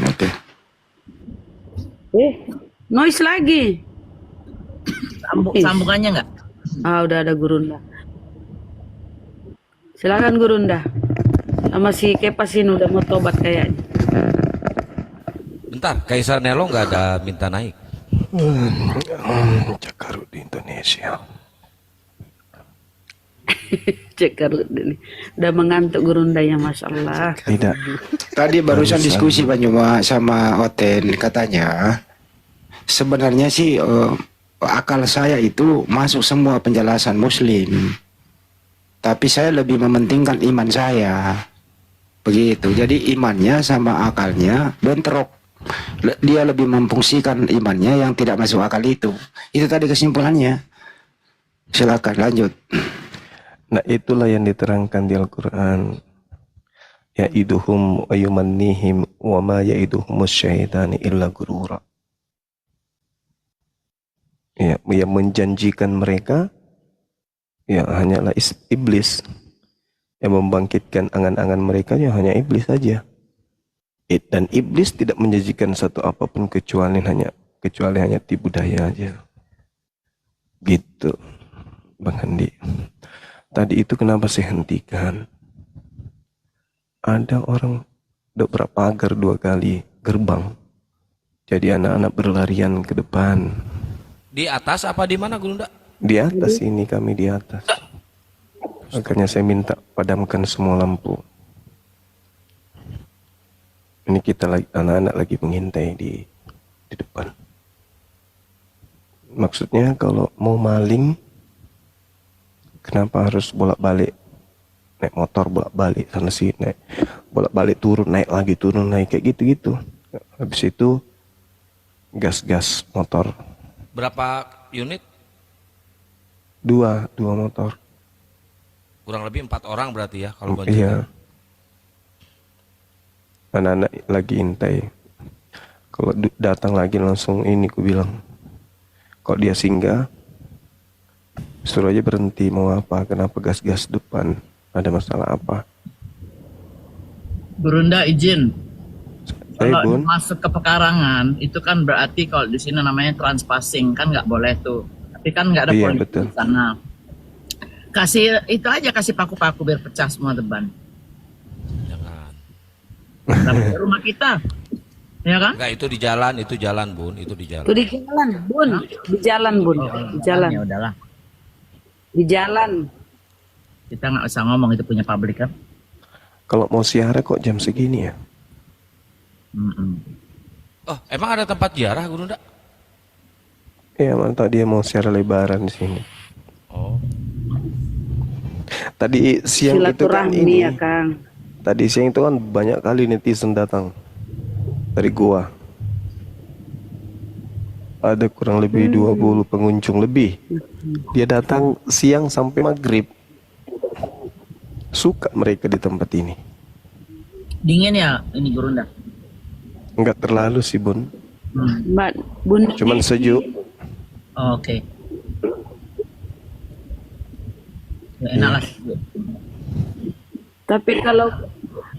Oke. Noise lagi. Sambungannya enggak? Udah ada Gurunda. Silakan Gurunda. Sama si Kepas ini udah mau tobat kayaknya. Bentar, Kaisar Nelo nggak ada minta naik. Cakaru di Indonesia. Cekar ini. Udah mengantuk Gurunda ya, Masya Allah. Tidak. Tadi barusan diskusi Pak Nyuma sama Oten, katanya sebenarnya sih akal saya itu masuk semua penjelasan Muslim, tapi saya lebih mementingkan iman saya, begitu. Jadi imannya sama akalnya bentrok. Dia lebih memfungsikan imannya yang tidak masuk akal itu. Itu tadi kesimpulannya. Silakan lanjut. Nah, itulah yang diterangkan di Al-Quran. Ya'iduhum wa yumannihim wa ma ya'iduhumus syaitani illa gurura. Ya, yang menjanjikan mereka ya hanyalah iblis. Yang membangkitkan angan-angan mereka ya hanya iblis saja. Dan iblis tidak menjanjikan satu apapun kecuali hanya tipu daya aja. Gitu, Bang Handi. Tadi itu kenapa saya hentikan? Ada orang udah pagar 2 kali gerbang. Jadi anak-anak berlarian ke depan. Di atas apa di mana Gurunda? Di atas ini, kami di atas. Makanya saya minta padamkan semua lampu. Ini kita lagi, anak-anak lagi mengintai di depan. Maksudnya kalau mau maling, kenapa harus bolak-balik? Naik motor bolak-balik sana sini, naik bolak-balik turun naik lagi turun naik kayak gitu-gitu. Habis itu gas motor Berapa unit? dua motor. Kurang lebih 4 orang berarti ya kalau banjir. Iya. Anak-anak lagi intai. Kalau datang lagi langsung ini ku bilang. Kalau dia singgah, suruh aja berhenti. Mau apa? Kenapa gas depan? Ada masalah apa? Burunda izin. Kalau Bun. masuk ke pekarangan itu kan berarti kalau di sini namanya transpassing kan nggak boleh tuh. Tapi kan nggak ada Iya, polisi betul. di sana. Kasih itu aja, kasih paku-paku biar pecah semua deban. Jangan. Tapi di rumah kita, ya kan? Enggak, itu di jalan Bun, itu di jalan. Itu di jalan, Bun. Di jalan, Bun. Di jalan. Ya udahlah. Di jalan. Kita nggak usah ngomong, itu punya pabrik kan. Kalau mau siara kok jam segini ya? Oh, emang ada tempat ziarah Guru Nda? Iya, mantap dia mau siara lebaran di sini. Oh. Tadi siang itu kan Silaturahmi ini. ya, Kang. Tadi siang itu kan banyak kali netizen datang dari gua. Ada kurang lebih 20 pengunjung lebih. Dia datang siang sampai maghrib. Suka mereka di tempat ini. Dingin ya ini Gurunda. Enggak terlalu sih Bun. Mbak, Bun. Cuman sejuk. Oh, oke. Ya, enak lah. Tapi kalau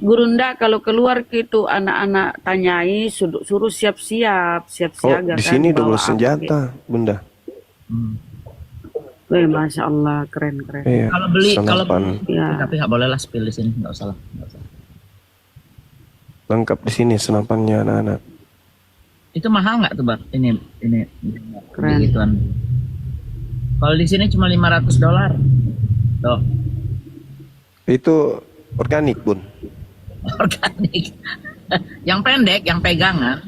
Gurunda kalau keluar gitu anak-anak tanyai suruh siap-siap, Oh, siap-siaga di kan, sini bawa double apa senjata, Bunda. Wih, Masya Allah, keren. Iya. Kalau beli, senapan. Ya. tapi nggak boleh lah spill di sini, nggak usah lah. Nggak usah. Lengkap di sini senapannya anak-anak. Itu mahal nggak tuh, Bang? Ini Keren. gituan. Kalau di sini cuma $500. Tuh, Itu organik, Bun. organik. Yang pendek, yang pegangan,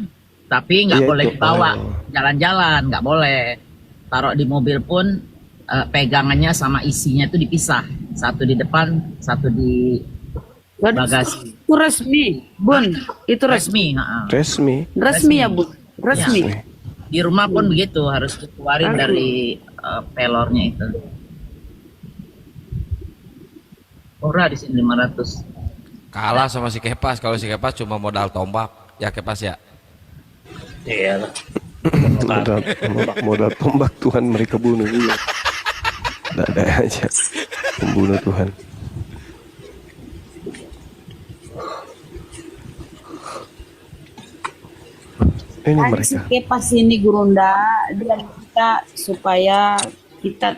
tapi nggak Iya, boleh itu. dibawa Oh. jalan-jalan, nggak boleh. Taruh di mobil pun pegangannya sama isinya itu dipisah. Satu di depan, satu di bagasi. Itu resmi, Bun. Itu resmi. Resmi, ha-ha. Resmi. Resmi ya, Bun. Resmi. Ya. Di rumah pun begitu, harus dikeluarin Aduh. dari pelornya itu. Murah di sini 500. Kalah sama si Kepas. Kalau si Kepas cuma modal tombak. Ya Kepas ya. Iya lah. modal tombak Tuhan mereka bunuh. Iya. Ada aja pembunuh Tuhan. Ini Tadi si mereka. Kepas ini Gurunda dia minta supaya kita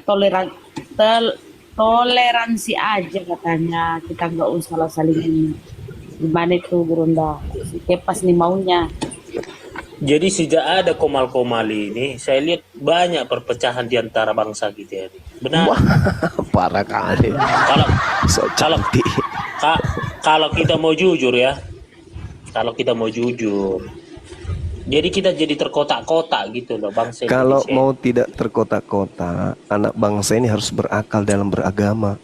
toleransi aja katanya, kita nggak usah lah saling ini. Gimana itu Gurunda? Si Kepas nih maunya. Jadi sejak ada Komal-Komal ini, saya lihat banyak perpecahan di antara bangsa kita ini. Benar. Wah, parah kali. Kalau So kalau cantik. kalau kita mau jujur ya, kalau kita mau jujur, jadi kita jadi terkotak-kotak gitu loh bangsa Kalau Indonesia. mau tidak terkotak-kotak, anak bangsa ini harus berakal dalam beragama.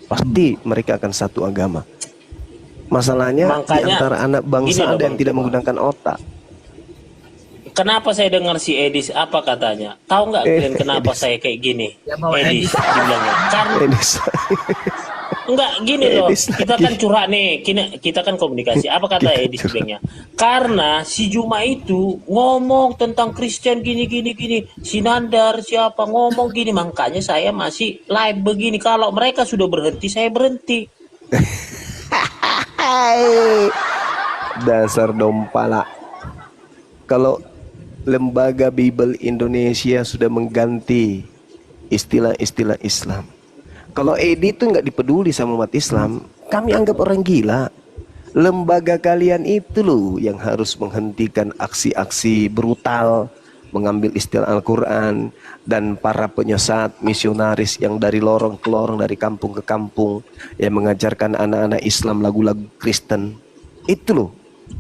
Pasti mereka akan satu agama. Masalahnya di Makanya, antara anak gini bangsa loh, ada yang Bang tidak Cuma. menggunakan otak. Kenapa saya dengar si Edis apa katanya? Tahu nggak kalian kenapa Edis. saya kayak gini? Ya, bawa Edis Edis. dibilangnya. Karena Edis. enggak gini loh, Edis kita lagi. kan curhat nih, kita kan komunikasi. Apa kata Kita Edis curhat. bilangnya? Karena si Juma itu ngomong tentang Kristen gini, si Nandar siapa ngomong gini, makanya saya masih live begini. Kalau mereka sudah berhenti, saya berhenti. Hai, dasar dompala. Kalau Lembaga Bible Indonesia sudah mengganti istilah-istilah Islam. Kalau Edi itu nggak dipeduli sama umat Islam, kami anggap orang gila. Lembaga kalian itu loh yang harus menghentikan aksi-aksi brutal, mengambil istilah Al-Quran, dan para penyesat misionaris yang dari lorong ke lorong, dari kampung ke kampung, yang mengajarkan anak-anak Islam lagu-lagu Kristen. Itu loh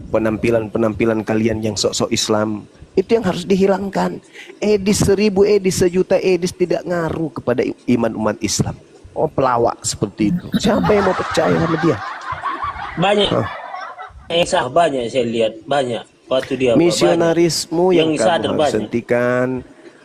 penampilan-penampilan kalian yang sok-sok Islam. Itu yang harus dihilangkan. Edis 1000, Edis 1.000.000 Edis tidak ngaruh kepada iman umat Islam. Oh, pelawak seperti itu. Siapa yang mau percaya sama dia? Banyak Hah? banyak saya lihat banyak waktu dia banyak Misionarismu yang yang kamu sadar harus banyak. hentikan,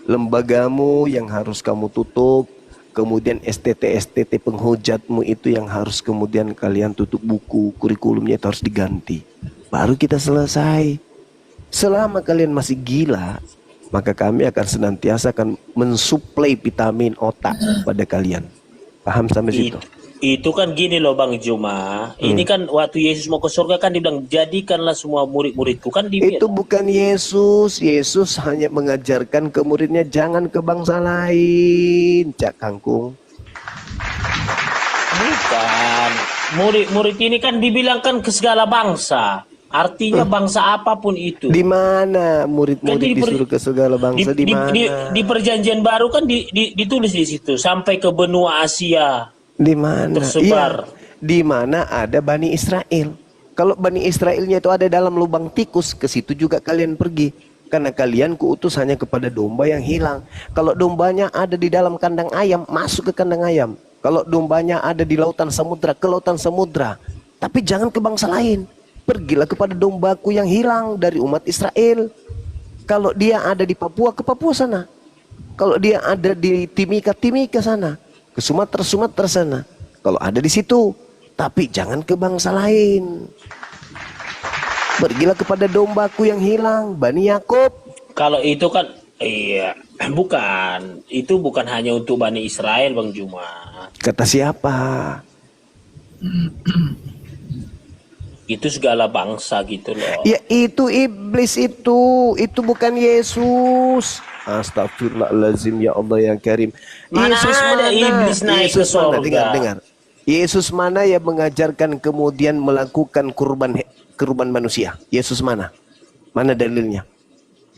lembagamu yang harus kamu tutup, kemudian STT penghujatmu itu yang harus kemudian kalian tutup buku, kurikulumnya itu harus diganti. Baru kita selesai. Selama kalian masih gila, maka kami akan senantiasa akan mensuplai vitamin otak pada kalian. Paham sampai situ? Itu kan gini loh Bang Juma. Ini kan waktu Yesus mau ke surga kan dibilang jadikanlah semua murid-muridku kan dibilang. Itu bukan Yesus. Yesus hanya mengajarkan ke muridnya jangan ke bangsa lain. Cak Kangkung. Bukan. Murid-murid ini kan dibilangkan ke segala bangsa. Artinya bangsa apapun itu. Di mana murid-murid Kan disuruh ke segala bangsa? Di mana? Di perjanjian baru kan ditulis di situ sampai ke benua Asia. Di mana? Tersebar. Iya, di mana ada Bani Israel. Kalau Bani Israelnya itu ada dalam lubang tikus, ke situ juga kalian pergi. Karena kalian kuutus hanya kepada domba yang hilang. Kalau dombanya ada di dalam kandang ayam, masuk ke kandang ayam. Kalau dombanya ada di lautan samudra, ke lautan samudra. Tapi jangan ke bangsa lain. Pergilah kepada dombaku yang hilang dari umat Israel. Kalau dia ada di Papua, ke Papua sana. Kalau dia ada di Timika sana. Ke Sumatera sana. Kalau ada di situ, tapi jangan ke bangsa lain. Pergilah kepada dombaku yang hilang, Bani Yakub. Kalau itu kan iya, bukan. Itu bukan hanya untuk Bani Israel Bang Juma. Kata siapa? Itu segala bangsa gitu loh. Ya itu iblis itu bukan Yesus. Astagfirullahaladzim, ya Allah yang karim. Mana Yesus ada mana? iblis naik Yesus ke mana? sorga? Dengar. Yesus mana yang mengajarkan kemudian melakukan kurban manusia? Yesus mana? Mana dalilnya?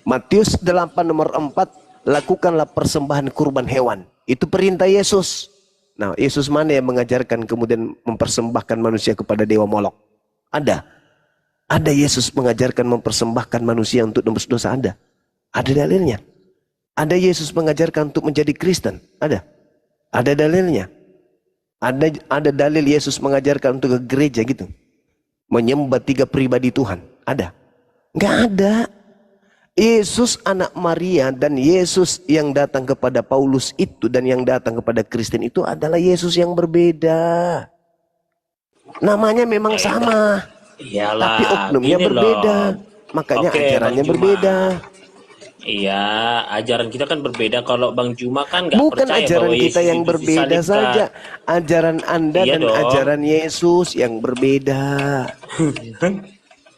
Matius 8 nomor 4, lakukanlah persembahan kurban hewan. Itu perintah Yesus. Nah, Yesus mana yang mengajarkan kemudian mempersembahkan manusia kepada dewa Molok? Ada. Ada Yesus mengajarkan mempersembahkan manusia untuk tembus dosa, ada. Ada dalilnya. Ada Yesus mengajarkan untuk menjadi Kristen, ada. Ada dalilnya. Ada dalil Yesus mengajarkan untuk ke gereja gitu. Menyembah 3 pribadi Tuhan, ada. Enggak ada. Yesus anak Maria dan Yesus yang datang kepada Paulus itu dan yang datang kepada Kristen itu adalah Yesus yang berbeda. Namanya memang sama, Iyalah, tapi oknumnya gini berbeda. loh. Makanya Oke, ajarannya Bang Juma. berbeda. Iya, ajaran kita kan berbeda. Kalau Bang Juma kan nggak Bukan percaya ajaran bahwa kita Yesus yang itu berbeda disalibkan. saja. Ajaran Anda Iya dan dong. ajaran Yesus yang berbeda.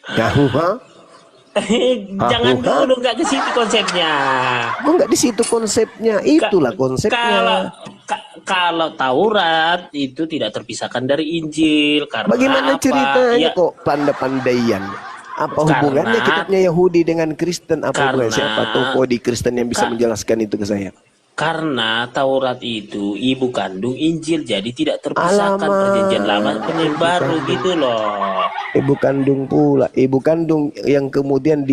Tahu, ha? Jangan Hah? dulu, nggak ke situ konsepnya. Oh, enggak di situ konsepnya. Itulah konsepnya. Kalau Taurat itu tidak terpisahkan dari Injil karena Bagaimana apa? ceritanya Ya, kok pandai-pandaian? Apa Karena- hubungannya kitabnya Yahudi dengan Kristen? Apa hubungannya? Karena- Siapa tokoh di Kristen yang bisa menjelaskan itu ke saya? Karena Taurat itu ibu kandung Injil, jadi tidak terpisahkan Alamak. perjanjian lama perjanjian baru gitu loh. Ibu kandung pula. Ibu kandung yang kemudian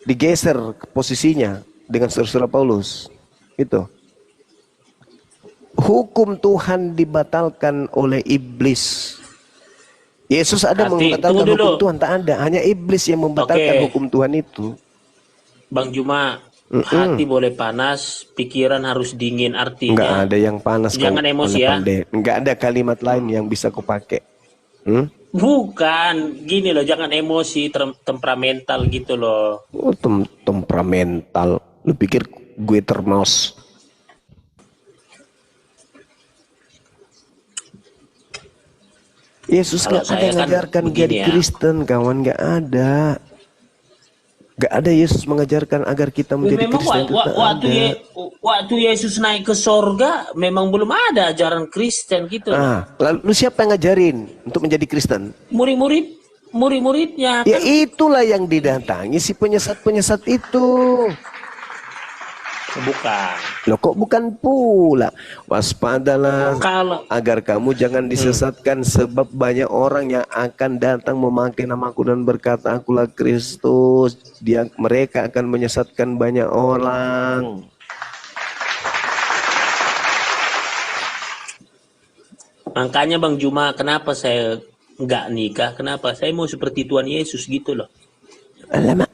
digeser posisinya dengan saudara Paulus. Itu. Hukum Tuhan dibatalkan oleh iblis. Yesus ada Berarti, membatalkan tunggu dulu. hukum Tuhan, tak ada. Hanya iblis yang membatalkan Oke. hukum Tuhan itu. Bang Juma, hati boleh panas, pikiran harus dingin Enggak artinya. ada yang panas. Jangan kau emosi ya. pandai-pandai. Enggak ada kalimat lain yang bisa kau pakai. Bukan, gini loh, jangan emosi, temperamental gitu loh. Oh, temperamental. Lu pikir gue termos? Yesus Kalau nggak ada saya kan mengajarkan begini jadi ya. Kristen, kawan, nggak ada. Nggak ada Yesus mengajarkan agar kita menjadi Memang Kristen, itu tak ada. waktu Yesus naik ke sorga, memang belum ada ajaran Kristen gitu. Lalu siapa yang ngajarin untuk menjadi Kristen? Murid-muridnya. Ya itulah yang didatangi si penyesat-penyesat itu. Bukan. Loh kok bukan pula? Waspadalah Kalau agar kamu jangan disesatkan, sebab banyak orang yang akan datang memakai namaku dan berkata akulah Kristus. Mereka akan menyesatkan banyak orang. makanya Bang Juma, kenapa saya nggak nikah. Kenapa? Saya mau seperti Tuhan Yesus gitu loh. Alamak.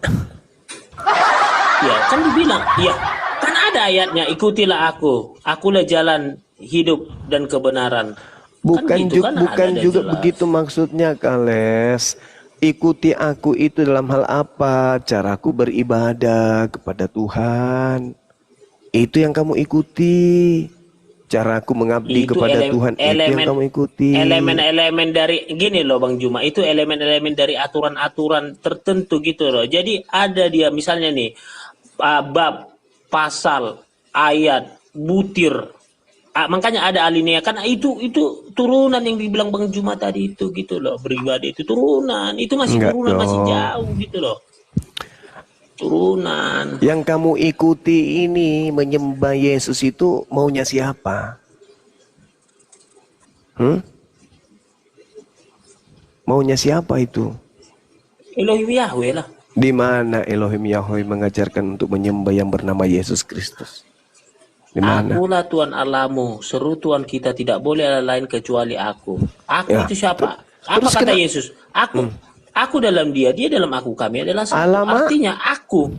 Ya, kan dibilang, ya, kan ada ayatnya, ikutilah aku, akulah jalan hidup dan kebenaran. Bukan gitu kan, bukan ada juga jelas. begitu maksudnya, Kales. Ikuti aku itu dalam hal apa? Caraku beribadah kepada Tuhan. Itu yang kamu ikuti. Caraku mengabdi Itu kepada Tuhan, itu yang kamu ikuti. elemen-elemen dari gini loh Bang Juma, itu elemen-elemen dari aturan-aturan tertentu gitu loh. Jadi ada dia misalnya nih bab, pasal, ayat, butir. Makanya ada alinea, kan itu turunan yang dibilang Bang Juma tadi itu gitu loh. Beribadah itu turunan, itu masih Enggak turunan, masih dong. jauh gitu loh. Turunan. Yang kamu ikuti ini menyembah Yesus itu maunya siapa? Maunya siapa itu? Elohim Yahweh lah. Di mana Elohim Yahweh mengajarkan untuk menyembah yang bernama Yesus Kristus? Di mana? Akulah Tuhan Allahmu, seru Tuhan kita, tidak boleh ada lain kecuali aku. Aku Ya, itu siapa? Apa terus kata kenapa- Yesus? Aku dalam dia dalam aku, kami adalah satu. Alamak. Artinya aku.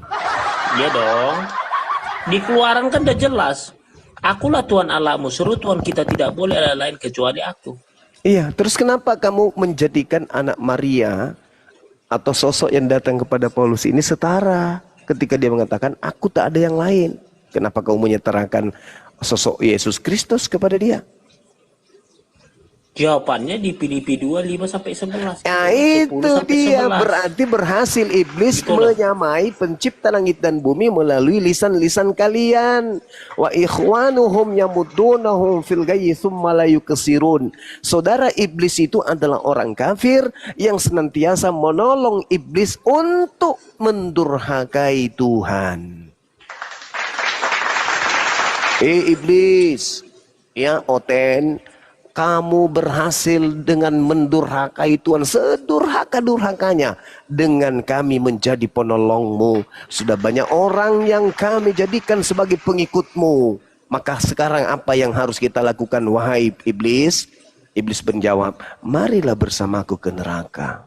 Iya dong. Di Keluaran kan udah jelas. Akulah Tuhan Allahmu, seru Tuhan kita, tidak boleh ada lain kecuali aku. Iya, terus kenapa kamu menjadikan anak Maria atau sosok yang datang kepada Paulus ini setara ketika dia mengatakan aku tak ada yang lain? Kenapa kamu menyetarakan sosok Yesus Kristus kepada dia? Jawabannya di Filipi 2, 5 sampai 11. Ya 10 itu sampai dia 11. berarti berhasil iblis Gitu loh. menyamai pencipta langit dan bumi melalui lisan-lisan kalian. Wa ikhwanuhum yamuddunahum fil ghayyi tsumma la yukasirun. Saudara iblis itu adalah orang kafir yang senantiasa menolong iblis untuk mendurhakai Tuhan. Iblis, ya Oten, kamu berhasil dengan mendurhakai Tuhan sedurhaka-durhakanya dengan kami menjadi penolongmu. Sudah banyak orang yang kami jadikan sebagai pengikutmu. Maka sekarang apa yang harus kita lakukan wahai iblis? Iblis menjawab, marilah bersamaku ke neraka.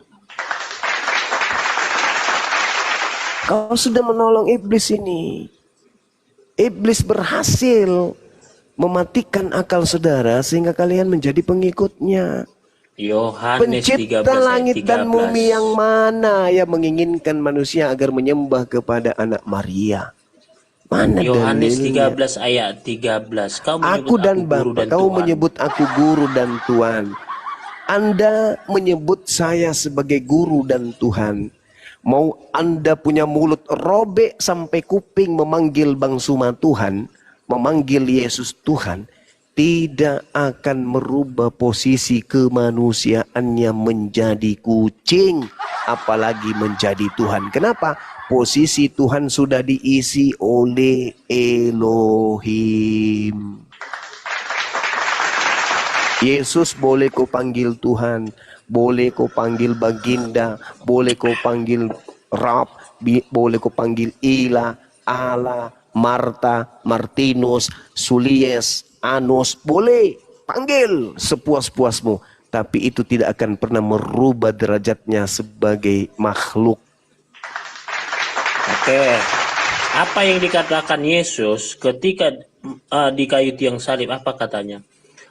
Kau sudah menolong iblis ini. Iblis berhasil mematikan akal saudara sehingga kalian menjadi pengikutnya. Yohanes 13 Pencipta ayat langit dan 13. bumi yang mana yang menginginkan manusia agar menyembah kepada anak Maria? Mana Yohanes dalilnya? 13 ayat 13. Kau Aku menyebut dan guru Bapa, dan kau Tuhan. menyebut aku guru dan Tuhan. Anda menyebut saya sebagai guru dan Tuhan. Mau Anda punya mulut robek sampai kuping memanggil Bang Suma Tuhan, memanggil Yesus Tuhan, tidak akan merubah posisi kemanusiaannya menjadi kucing, apalagi menjadi Tuhan. Kenapa? Posisi Tuhan sudah diisi oleh Elohim. Yesus boleh kau panggil Tuhan, boleh kau panggil Baginda, boleh kau panggil Rab, boleh kau panggil Ila, Allah, Marta, Martinus, Sulies, Anus, boleh panggil sepuas-puasmu, tapi itu tidak akan pernah merubah derajatnya sebagai makhluk. Oke. Apa yang dikatakan Yesus ketika di kayu tiang salib, apa katanya?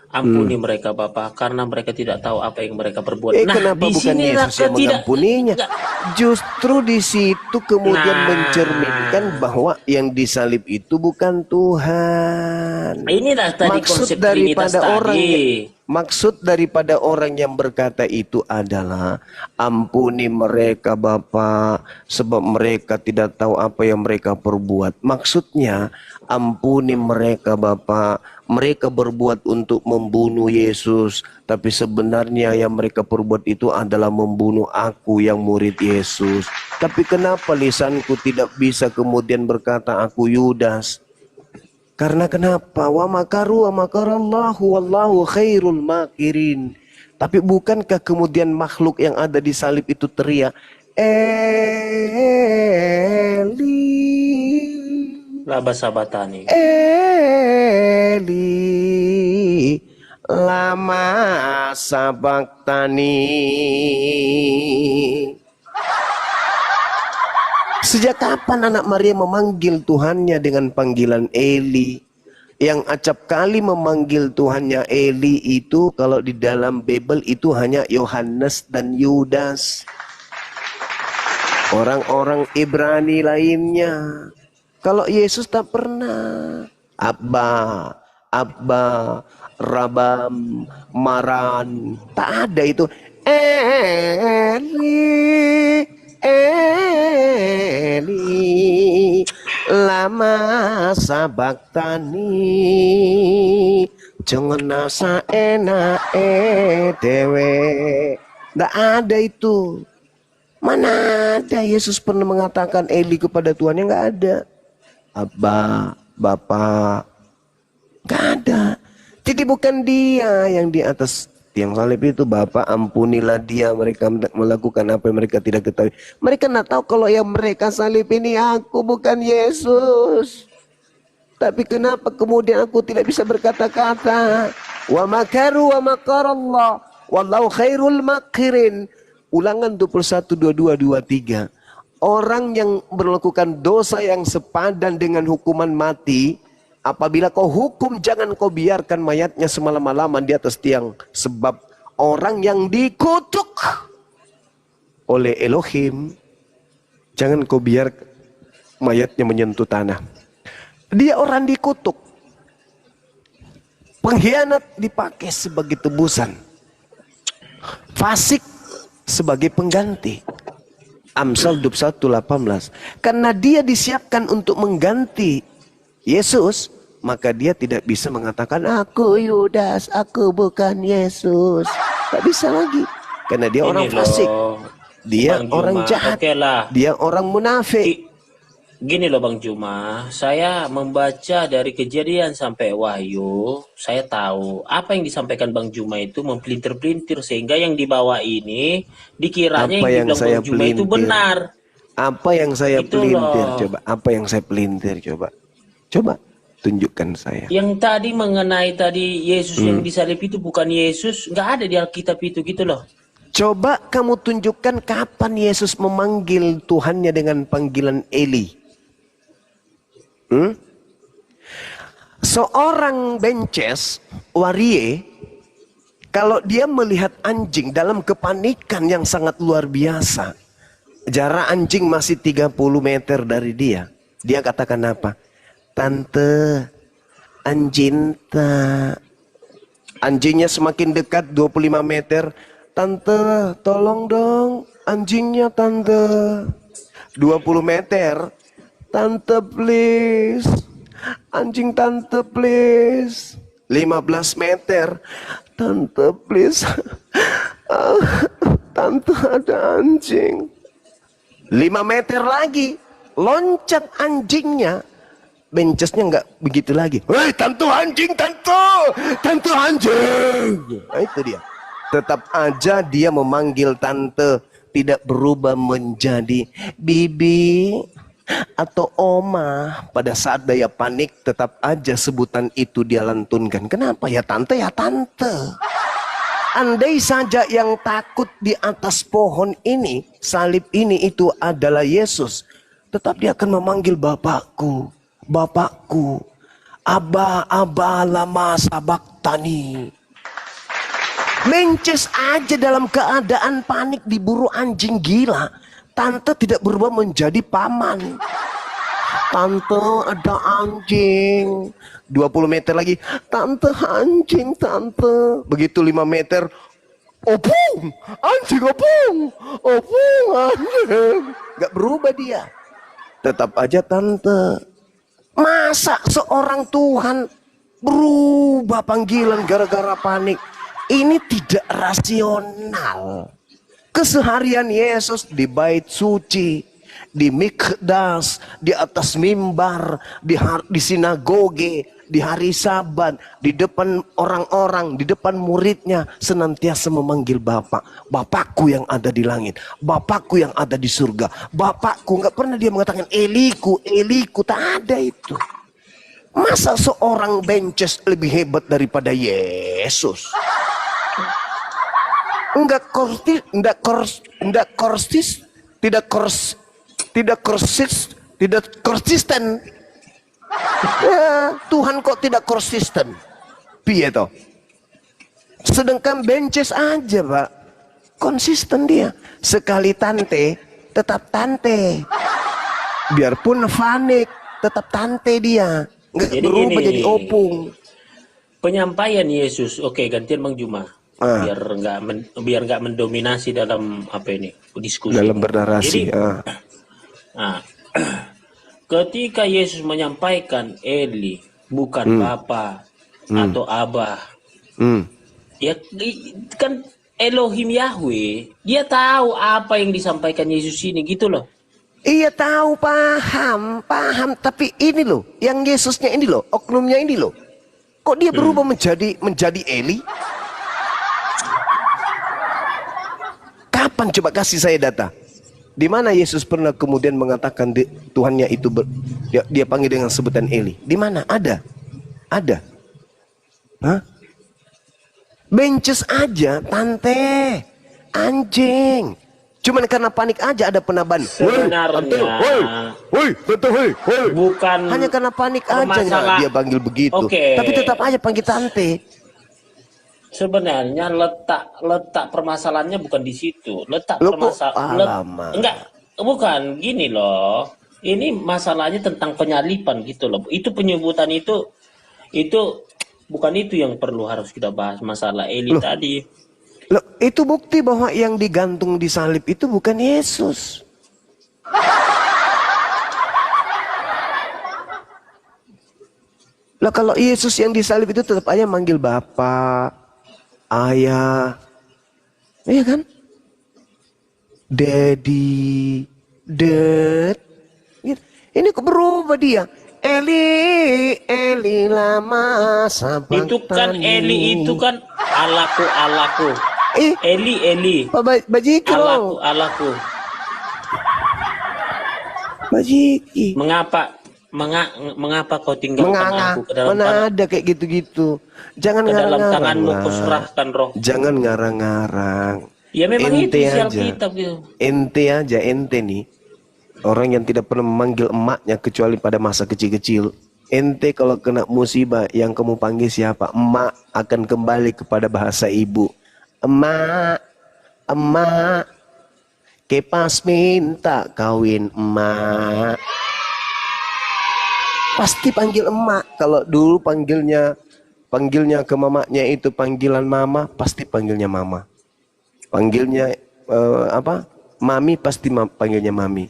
Ampuni mereka Bapa, karena mereka tidak tahu apa yang mereka perbuat. Kenapa bukan Yesus yang mengampuninya? Justru di situ kemudian mencerminkan bahwa yang disalib itu bukan Tuhan. Inilah tadi konsep Trinitas tadi. Maksud daripada orang yang berkata itu adalah ampuni mereka Bapa, sebab mereka tidak tahu apa yang mereka perbuat. Maksudnya ampuni mereka Bapa, mereka berbuat untuk membunuh Yesus, tapi sebenarnya yang mereka perbuat itu adalah membunuh aku yang murid Yesus. Tapi kenapa lisanku tidak bisa kemudian berkata aku Yudas? Karena kenapa? Wa makaru wa makarallahu wallahu khairul makirin. Tapi bukankah kemudian makhluk yang ada di salib itu teriak, Eli, Laba sabatani. Eli, lama sabaktani. Sejak kapan anak Maria memanggil Tuhannya dengan panggilan Eli? Yang acap kali memanggil Tuhannya Eli itu kalau di dalam Bible itu hanya Yohanes dan Yudas. Orang-orang Ibrani lainnya. Kalau Yesus tak pernah. Abba, Rabam, Maran. Tak ada itu. Eli, lama sabaktani, jangan nasa enak dewe. Nggak ada itu. Mana ada Yesus pernah mengatakan Eli kepada Tuhannya? Nggak ada. Abba, Bapak, nggak ada. Jadi bukan dia yang di atas tiang salib itu. Bapak ampunilah dia, mereka melakukan apa yang mereka tidak ketahui. Mereka tidak tahu kalau yang mereka salib ini aku, bukan Yesus. Tapi kenapa kemudian aku tidak bisa berkata-kata? Wa makaru wa makarallah wallahu khairul makirin. Ulangan 21, 22, 23. Orang yang melakukan dosa yang sepadan dengan hukuman mati, apabila kau hukum, jangan kau biarkan mayatnya semalam-malaman di atas tiang. Sebab orang yang dikutuk oleh Elohim, jangan kau biar mayatnya menyentuh tanah. Dia orang dikutuk. Pengkhianat dipakai sebagai tebusan. Fasik sebagai pengganti. Amsal 21:18. Karena dia disiapkan untuk mengganti Yesus, maka dia tidak bisa mengatakan aku Yudas, aku bukan Yesus. Tak bisa lagi. Karena dia orang fasik. Dia Bang orang Juma, jahat. oke lah. Dia orang munafik. Gini loh Bang Juma, saya membaca dari Kejadian sampai Wahyu, saya tahu apa yang disampaikan Bang Juma itu mempelintir-pelintir sehingga yang dibawa ini dikiranya Apa yang yang dibilang saya Bang Juma itu pelintir? benar. Apa yang saya Itu pelintir? loh. Coba. Apa yang saya pelintir? Coba. Coba tunjukkan saya. Yang tadi mengenai tadi Yesus yang disalib itu bukan Yesus, nggak ada di Alkitab itu gitu loh. Coba kamu tunjukkan kapan Yesus memanggil Tuhannya dengan panggilan Eli. Seorang bences, warie, kalau dia melihat anjing dalam kepanikan yang sangat luar biasa, jarak anjing masih 30 meter dari dia, dia katakan apa? Tante, anjing tak. Anjingnya semakin dekat 25 meter. Tante, tolong dong anjingnya tante. 20 meter. Tante please. Anjing tante please. 15 meter. Tante please. Tante ada anjing. 5 meter lagi. Loncat anjingnya. Bencesnya nggak begitu lagi. Hei tante anjing, tante anjing. Nah, itu dia. Tetap aja dia memanggil tante, tidak berubah menjadi bibi atau oma. Pada saat dia panik, tetap aja sebutan itu dia lantunkan. Kenapa? Ya tante, ya tante. Andai saja yang takut di atas pohon ini, salib ini itu adalah Yesus, tetap dia akan memanggil Bapakku, Bapakku, Abba lama sabaktani. Mences aja dalam keadaan panik diburu anjing gila. Tante tidak berubah menjadi paman. Tante ada anjing. 20 meter lagi. Tante anjing tante. Begitu 5 meter. Opung. Anjing opung. Opung anjing. Gak berubah dia. Tetap aja tante. Masa seorang Tuhan berubah panggilan gara-gara panik? Ini tidak rasional. Keseharian Yesus di bait suci, di mikdas, di atas mimbar, di sinagoge, di hari Sabat, di depan orang-orang, di depan muridnya, senantiasa memanggil Bapak. Bapakku yang ada di langit, Bapakku yang ada di surga, Bapakku. Nggak pernah dia mengatakan Eliku, Eliku. Tak ada itu. Masa seorang benches lebih hebat daripada Yesus? Enggak kortis, tidak konsisten. Ya, Tuhan kok tidak konsisten? Piye toh? Sedangkan benches aja, Pak, konsisten dia. Sekali tante, tetap tante. Biarpun panik, tetap tante dia. Nggak Jadi berubah gini, jadi opung. penyampaian Yesus, oke, gantian Bang Juma. Biar nggak mendominasi dalam apa ini diskusi. Dalam bernarasi. Jadi, nah, ketika Yesus menyampaikan Eli bukan Bapa atau Abah, ya kan Elohim Yahweh, dia tahu apa yang disampaikan Yesus ini gitu loh. Iya tahu, paham. Tapi ini loh, yang Yesusnya ini loh, oknumnya ini loh. Kok dia berubah menjadi Eli? Kapan coba kasih saya data? Di mana Yesus pernah kemudian mengatakan Tuhannya itu dia panggil dengan sebutan Eli? Di mana? Ada? Hah? Benches aja, tante, anjing. Cuman karena panik aja ada penaban. Sebenarnya bukan Hanya karena panik aja dia panggil begitu. Tapi tetap aja panggil tante. Sebenarnya letak permasalahannya bukan di situ. Enggak, bukan gini loh. Ini masalahnya tentang penyalipan gitu loh. Itu penyebutan itu bukan itu yang perlu harus kita bahas, masalah Eli tadi. Loh, itu bukti bahwa yang digantung di salib itu bukan Yesus. Lah kalau Yesus yang disalib itu tetap aja manggil Bapak, Ayah, iya kan? Daddy, Dad. Gitu. Ini kok berubah dia? Eli lama sabantani. Itu kan Eli itu kan alaku. Eli. Bajiki loh. Alaku. Bajiki. Mengapa kau tinggalkan aku ke dalam Mana ada kayak gitu-gitu. Jangan ke dalam ngarang-ngarang tanganmu lah. kau serahkan roh. Jangan ngarang-ngarang. Ya memang Ente itu isi aja. Alkitab gitu. Ente nih. Orang yang tidak pernah memanggil emaknya kecuali pada masa kecil-kecil. Ente kalau kena musibah yang kamu panggil siapa? Emak akan kembali kepada bahasa ibu. Emak. Kepas minta kawin emak. Pasti panggil emak. Kalau dulu panggilnya ke mamanya itu panggilan mama, pasti panggilnya mama. Panggilnya mami, pasti panggilnya mami.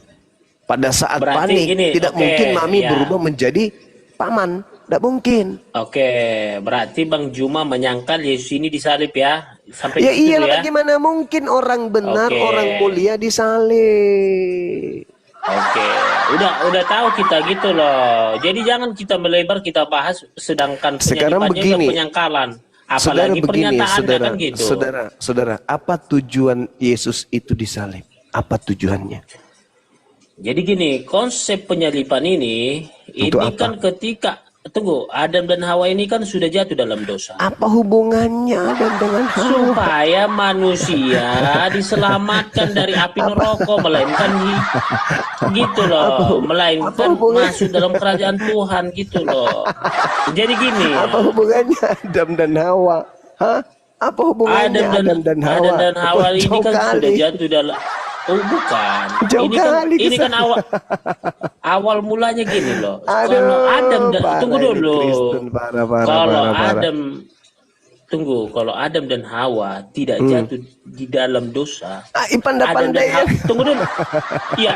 Pada saat Berarti panik gini, tidak mungkin mami ya. berubah menjadi paman, tidak mungkin. Oke, berarti Bang Juma menyangkal Yesus ini disalib ya. Sampai Ya di situ iyalah, ya. bagaimana mungkin orang benar, orang mulia disalib. Oke, udah tahu kita gitu loh. Jadi jangan kita melebar, kita bahas sedangkan Sekarang penyalipannya begini, udah penyangkalan. Apalagi pernyataannya kan gitu. Saudara, apa tujuan Yesus itu disalib? Apa tujuannya? Jadi gini, konsep penyalipan ini kan ketika Adam dan Hawa ini kan sudah jatuh dalam dosa. Apa hubungannya Adam dengan Hawa? Supaya manusia diselamatkan dari api neraka, melainkan gitu loh, melainkan masuk dalam kerajaan Tuhan gitu loh. Jadi gini. Apa hubungannya Adam dan Hawa? Hah? Apa hubungannya Adam dan Hawa? Adam dan Hawa ini Jauh kan kali. sudah jatuh dalam. Oh bukan. Jauh kali Ini kan awal mulanya gini loh. Aduh, Kalau Adam parah tunggu ini dulu. Kristen, parah. Kalau Adam dan Hawa tidak jatuh di dalam dosa. Pandai-pandai ya. Tunggu dulu. Iya.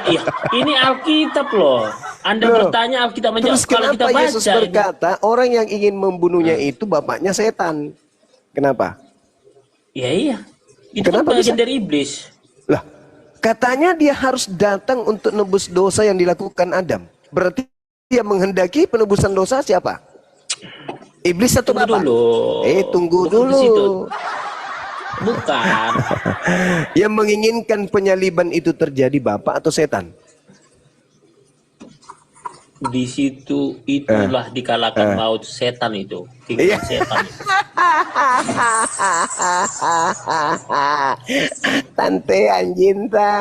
Ini Alkitab loh. Anda bertanya, Alkitab menjawab. Terus Kalau kita kenapa baca Yesus berkata orang yang ingin membunuhnya itu bapaknya setan? Kenapa? Iya. Itu Kenapa kan bagian bisa? dari iblis. Lah, katanya dia harus datang untuk nebus dosa yang dilakukan Adam. Berarti dia menghendaki penebusan dosa siapa? Iblis atau Tunggu Bapak? dulu. Tunggu Bukan dulu. di situ. Bukan. Yang menginginkan penyaliban itu terjadi Bapak atau setan? Di situ itulah dikalahkan maut setan itu. Tinggal setan itu. Tante Anjinta.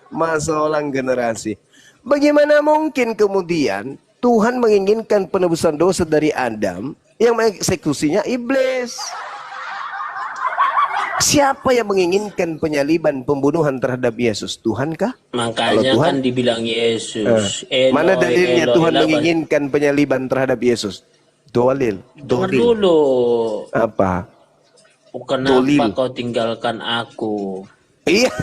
Masalah generasi. Bagaimana mungkin kemudian Tuhan menginginkan penebusan dosa dari Adam yang mengeksekusinya iblis? Siapa yang menginginkan penyaliban pembunuhan terhadap Yesus? Tuhan kah? Makanya Tuhan, kan dibilang Yesus. Eloi, mana dalilnya Eloi, Tuhan lama. menginginkan penyaliban terhadap Yesus? Dalil. Dengar dulu. Apa? Kenapa Dolil. kau tinggalkan aku? Iya.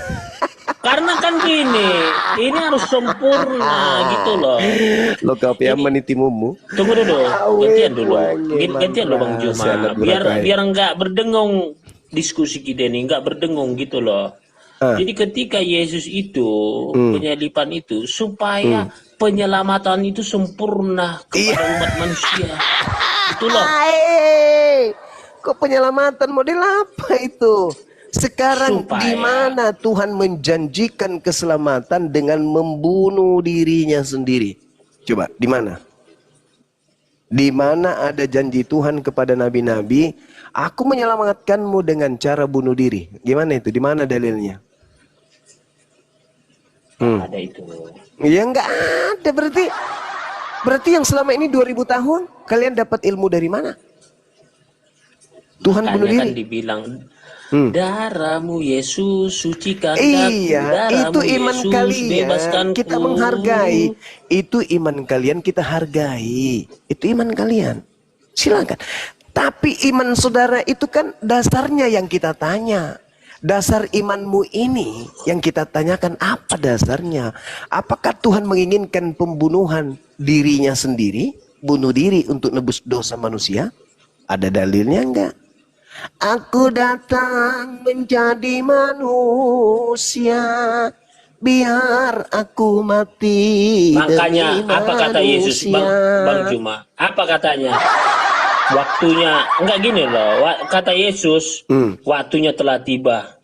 Karena kan gini, ini harus sempurna gitu loh. Lo kau yang menitimumu. Tunggu dulu, gantian dulu. Gantian dulu Bang Si Juma. anak Biar durhaka. biar nggak berdengung diskusi kita ini, nggak berdengung gitu loh. Jadi ketika Yesus itu penyaliban itu supaya penyelamatan itu sempurna kepada umat manusia. Itu loh. Kok penyelamatan model apa itu? Sekarang Supaya- di mana Tuhan menjanjikan keselamatan dengan membunuh dirinya sendiri? Coba, di mana? Di mana ada janji Tuhan kepada nabi-nabi, aku menyelamatkanmu dengan cara bunuh diri. Gimana itu? Di mana dalilnya? Ada itu. Ya enggak ada berarti. Berarti yang selama ini 2000 tahun kalian dapat ilmu dari mana? Tuhan bunuh Makanya kan diri. dibilang darahmu Yesus sucikan Iya, itu iman Yesus, kalian. bebaskanku. Kita menghargai. Itu iman kalian kita hargai. Itu iman kalian. Silakan. Tapi iman saudara itu kan dasarnya yang kita tanya. Dasar imanmu ini yang kita tanyakan apa dasarnya? Apakah Tuhan menginginkan pembunuhan dirinya sendiri? Bunuh diri untuk nebus dosa manusia? Ada dalilnya enggak? Aku datang menjadi manusia biar aku mati. Makanya demi apa kata Yesus manusia. Bang Juma? Apa katanya? Waktunya enggak gini loh. Kata Yesus, waktunya telah tiba.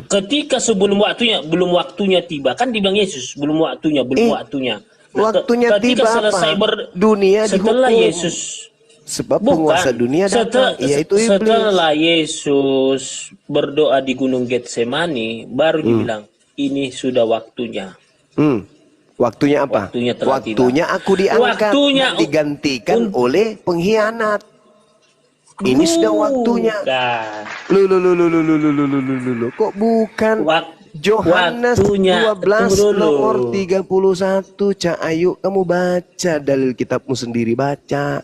Ketika sebelum waktunya, belum waktunya tiba. Kan dibilang Yesus, belum waktunya, belum waktunya. Nah, Waktunya ketika tiba selesai apa? Dunia setelah dihukum. Yesus Sebab penguasa dunia datang, yaitu iblis. setelah Yesus berdoa di Gunung Getsemani, baru dibilang ini sudah waktunya. Waktunya apa? Waktunya telah Waktunya tiba. aku diangkat Waktunya dan digantikan oleh pengkhianat. Ini sudah waktunya. Lu. Kok bukan? Yohanes waktunya. 12 Tunggu dulu. nomor 31. Cak Ayu, kamu baca dalil kitabmu sendiri, baca.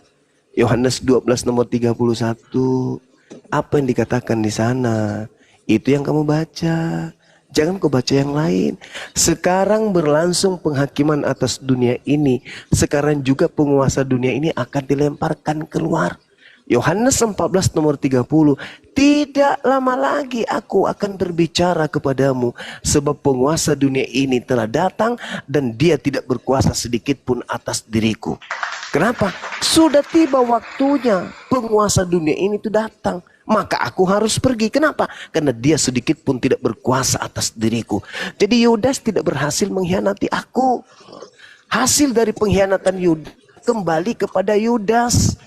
Yohanes 12 nomor 31. Apa yang dikatakan di sana? Itu yang kamu baca. Jangan kau baca yang lain. Sekarang berlangsung penghakiman atas dunia ini. Sekarang juga penguasa dunia ini akan dilemparkan keluar. Yohanes 14 nomor 30. Tidak lama lagi aku akan berbicara kepadamu. Sebab penguasa dunia ini telah datang dan dia tidak berkuasa sedikit pun atas diriku. Kenapa? Sudah tiba waktunya penguasa dunia ini itu datang. Maka aku harus pergi. Kenapa? Karena dia sedikit pun tidak berkuasa atas diriku. Jadi Yudas tidak berhasil mengkhianati aku. Hasil dari pengkhianatan Yudas kembali kepada Yudas.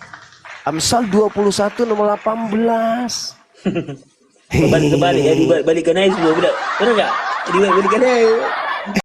Amsal 21 nomor 18. Kembali ya, dibalikan aja semua. Benar nggak? Dibalikan aja.